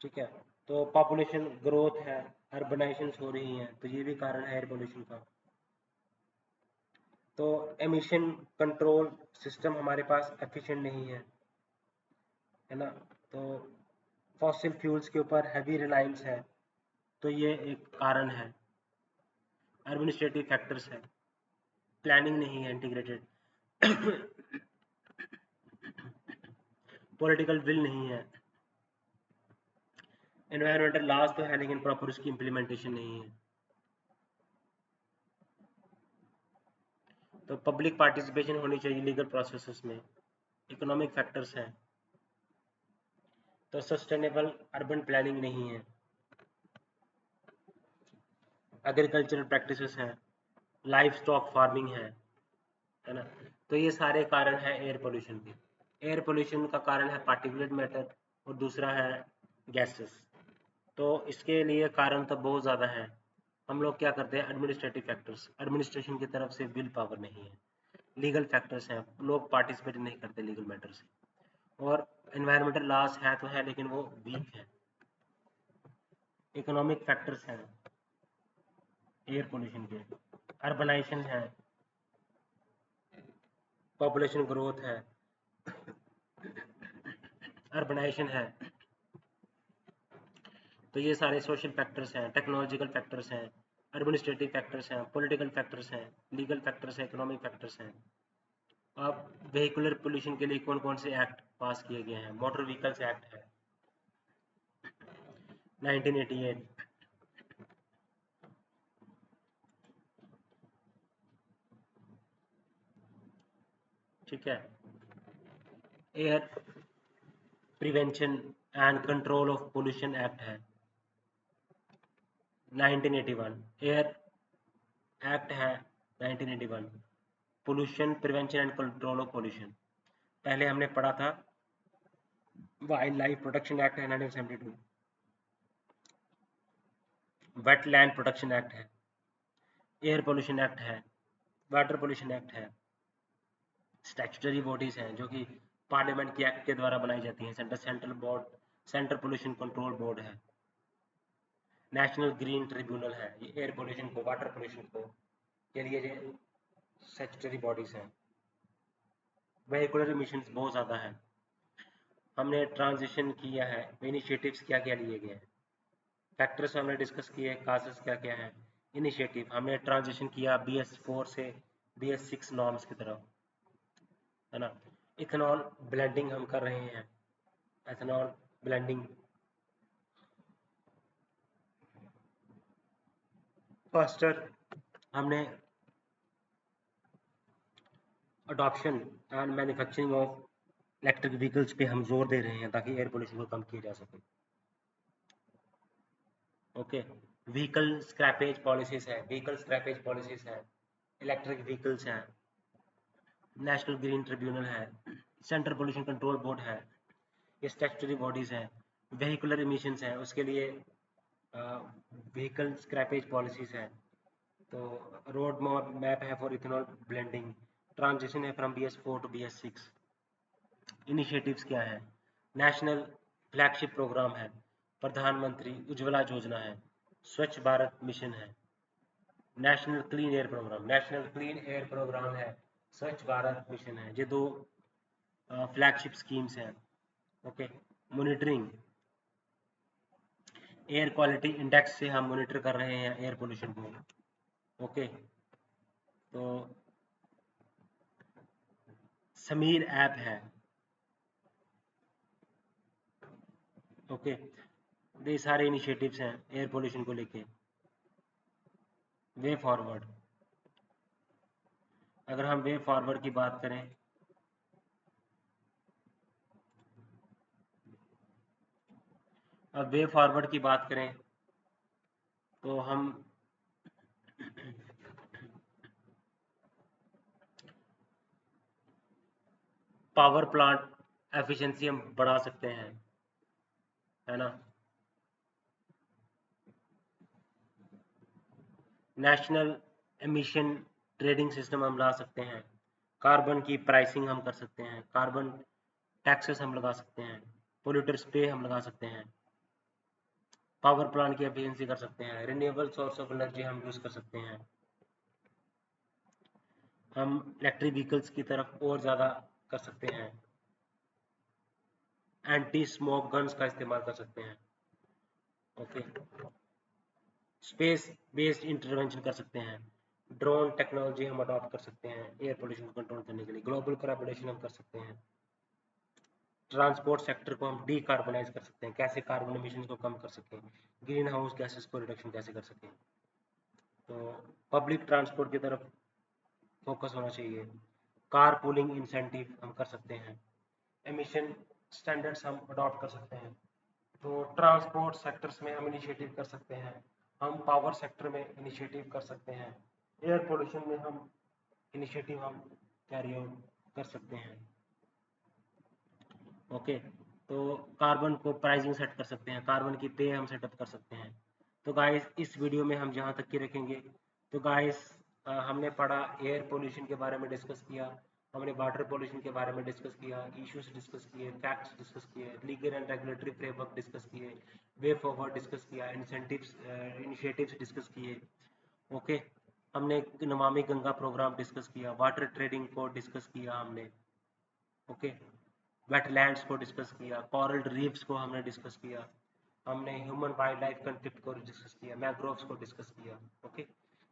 ठीक है, तो पॉपुलेशन ग्रोथ है, अर्बनाइजेशन हो रही हैं, तो ये भी कारण है एयर पोल्यूशन का। तो एमिशन कंट्रोल सिस्टम हमारे पास एफिशिएंट नहीं है ना। तो फॉसिल फ्यूल्स के ऊपर हैवी रिलायंस है, तो ये एक कारण है। एडमिनिस्ट्रेटिव फैक्टर्स है, प्लानिंग नहीं है इंटीग्रेटेड, पॉलिटिकल विल नहीं है, एनवायरमेंटल लॉज तो है लेकिन प्रॉपर उसकी इम्प्लीमेंटेशन नहीं है। तो पब्लिक पार्टिसिपेशन होनी चाहिए लीगल प्रोसेसेस में। इकोनॉमिक फैक्टर्स हैं, तो सस्टेनेबल अर्बन प्लानिंग नहीं है, एग्रीकल्चरल प्रैक्टिसेस हैं, लाइफ स्टॉक फार्मिंग है ना। तो ये सारे कारण हैं एयर पोल्यूशन के। एयर पोल्यूशन का कारण है पार्टिकुलेट मैटर, और दूसरा है गैसेस। तो इसके लिए कारण तो बहुत ज़्यादा है। हम लोग क्या करते हैं, एडमिनिस्ट्रेटिव फैक्टर्स, एडमिनिस्ट्रेशन की तरफ से विल पावर नहीं है। लीगल फैक्टर्स हैं, लोग पार्टिसिपेट नहीं करते लीगल मैटर से। और एनवायरमेंटल लॉस है तो है लेकिन वो वीक है। इकोनॉमिक फैक्टर्स हैं एयर पोल्यूशन के, अर्बनाइजेशन है, पॉपुलेशन ग्रोथ है, अर्बनाइजेशन है, तो ये सारे सोशल फैक्टर्स हैं, टेक्नोलॉजिकल फैक्टर्स हैं, एडमिनिस्ट्रेटिव फैक्टर्स हैं, पॉलिटिकल फैक्टर्स हैं, लीगल फैक्टर्स हैं, इकोनॉमिक फैक्टर्स हैं। अब वेहिकुलर पोल्यूशन के लिए कौन कौन से एक्ट पास किए गए हैं? मोटर व्हीकल्स एक्ट है 1988, ठीक है। Air prevention and control of pollution act है 1981। एयर एक्ट है 1981, pollution prevention and control of pollution. पहले हमने पढ़ा था वाइल्ड लाइफ प्रोटेक्शन एक्ट है 1972, वेटलैंड प्रोटेक्शन एक्ट है, एयर पोल्यूशन एक्ट है, वाटर पोल्यूशन एक्ट है। स्टैट्यूटरी बॉडीज हैं जो कि पार्लियामेंट की एक्ट के द्वारा बनाई जाती हैं। Central board, central pollution control board है, नेशनल ग्रीन ट्रिब्यूनल है, ये एयर पोल्यूशन को, वाटर पोल्यूशन को के लिए ये स्टैट्यूटरी बॉडीज हैं। वेहिकुलर इमिशंस बहुत ज़्यादा है। हमने ट्रांजिशन किया है, इनिशिएटिव्स क्या क्या लिए गए हैं, फैक्टर्स हमने डिस्कस किए, काजेस क्या क्या हैं। इनिशिएटिव, हमने ट्रांजिशन किया BS4 से BS6 नॉर्म्स की तरफ, है ना। इथेनॉल ब्लेंडिंग हम कर रहे हैं, एथेनॉल ब्लेंडिंग। फास्टर, हमने adoption and manufacturing of electric vehicles पे हम जोर दे रहे हैं ताकि एयर पोल्यूशन को कम किया जा सके। ओके, व्हीकल स्क्रैपेज पॉलिसीज है, व्हीकल स्क्रैपेज पॉलिसीज है, इलेक्ट्रिक व्हीकल्स हैं, नेशनल ग्रीन ट्रिब्यूनल है, सेंट्रल पोल्यूशन कंट्रोल बोर्ड है, ये स्टैट्यूटरी बॉडीज हैं। वेहिकुलर इमिशंस हैं, उसके लिए व्हीकल स्क्रैपेज पॉलिसीज है। तो रोड मैप है फॉर इथेनॉल ब्लेंडिंग, ट्रांजिशन है from BS4 to BS6। Initiatives क्या है? नेशनल फ्लैगशिप प्रोग्राम है, प्रधानमंत्री उज्ज्वला योजना है, स्वच्छ भारत मिशन है, national clean air programme, national clean air programme है, स्वच्छ भारत मिशन है। ये दो फ्लैगशिप स्कीम्स हैं। Okay, monitoring, air quality index से हम मॉनिटर कर रहे हैं एयर पोल्यूशन को। ओके, तो समीर ऐप है। ओके, ये सारे इनिशिएटिव्स हैं एयर पोल्यूशन को लेके। वे फॉरवर्ड, अगर हम वे फॉरवर्ड की बात करें अब वे फॉरवर्ड की बात करें तो हम पावर प्लांट एफिशिएंसी हम बढ़ा सकते हैं, है ना। नेशनल एमिशन ट्रेडिंग सिस्टम हम ला सकते हैं, कार्बन की प्राइसिंग हम कर सकते हैं, कार्बन टैक्सेस हम लगा सकते हैं, पोल्यूटर्स पे हम लगा सकते हैं, पावर प्लांट की एफिशिएंसी कर सकते हैं, रिन्यूएबल सोर्स ऑफ एनर्जी हम यूज़ कर सकते हैं, हम इलेक्ट्रिक व्हीकल्स की तरफ और ज़्यादा कर सकते हैं, एंटी स्मोक गन्स का इस्तेमाल कर सकते हैं, ओके। स्पेस बेस्ड इंटरवेंशन कर सकते हैं, ड्रोन टेक्नोलॉजी हम अडॉप्ट कर सकते हैं एयर पोल्यूशन को कंट्रोल करने के लिए, ग्लोबल कोलैबोरेशन हम कर सकते हैं, ट्रांसपोर्ट सेक्टर को हम डीकार्बोनाइज कर सकते हैं, कैसे कार्बन एमिशन को कम कर सकें, ग्रीन हाउस गैसेस को रिडक्शन कैसे कर सकें। तो पब्लिक ट्रांसपोर्ट की तरफ फोकस होना चाहिए, कार पूलिंग इंसेंटिव हम कर सकते हैं, एमिशन स्टैंडर्ड्स हम अडॉप्ट कर सकते हैं। तो ट्रांसपोर्ट सेक्टर्स में हम इनिशिएटिव कर सकते हैं, हम पावर सेक्टर में इनिशिएटिव कर सकते हैं, एयर पोल्यूशन में हम इनिशिएटिव हम कैरी आउट कर सकते हैं, ओके। तो कार्बन को प्राइसिंग सेट कर सकते हैं, कार्बन की पे हम सेटअप कर सकते हैं। तो गाइस इस वीडियो में हम जहाँ तक की रखेंगे। तो गाइस हमने पढ़ा, एयर पोल्यूशन के बारे में डिस्कस किया, हमने वाटर पोल्यूशन के बारे में डिस्कस किया, इश्यूज डिस्कस किए, फैक्ट्स डिस्कस किए, legal and regulatory framework discuss किए, वे फॉरवर्ड डिस्कस किया, इंसेंटिव्स इनिशिएटिव्स डिस्कस किए, ओके। हमने नमामि गंगा प्रोग्राम डिस्कस किया, वाटर ट्रेडिंग को डिस्कस किया हमने, ओके। वेटलैंड्स को डिस्कस किया, कोरल रीफ्स को हमने डिस्कस किया, हमने ह्यूमन वाइल्ड लाइफ कंफ्लिक्ट को डिस्कस किया, मैंग्रोव्स को डिस्कस किया, ओके।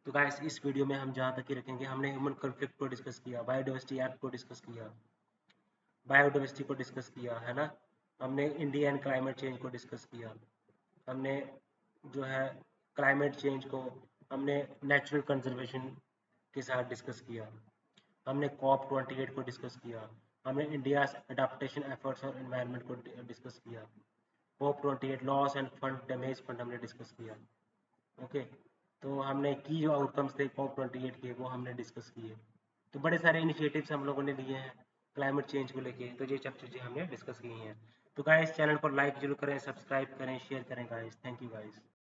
तो गाइस इस वीडियो में हम जहाँ तक ही रखेंगे, हमने ह्यूमन कंफ्लिक्ट को डिस्कस किया, बायोडाइवर्सिटी एक्ट को डिस्कस किया, बायोडाइवर्सिटी को डिस्कस किया, है ना। हमने इंडिया एंड क्लाइमेट चेंज को डिस्कस किया, हमने जो है क्लाइमेट चेंज को हमने नेचुरल कंजर्वेशन के साथ डिस्कस किया, हमने COP28 को डिस्कस किया, हमने इंडिया अडाप्टेशन एफर्ट्स और एनवायरनमेंट को डिस्कस किया, COP28 loss end fund damage fund हमने डिस्कस किया, ओके। तो हमने की जो आउटकम्स थे COP28 के वो हमने डिस्कस किए। तो बड़े सारे इनिशिएटिव्स हम लोगों ने लिए हैं क्लाइमेट चेंज को लेके, तो ये सब चीज़ें हमने डिस्कस की हैं। तो गाइस चैनल पर लाइक जरूर करें, सब्सक्राइब करें, शेयर करें गाइस। Thank you guys.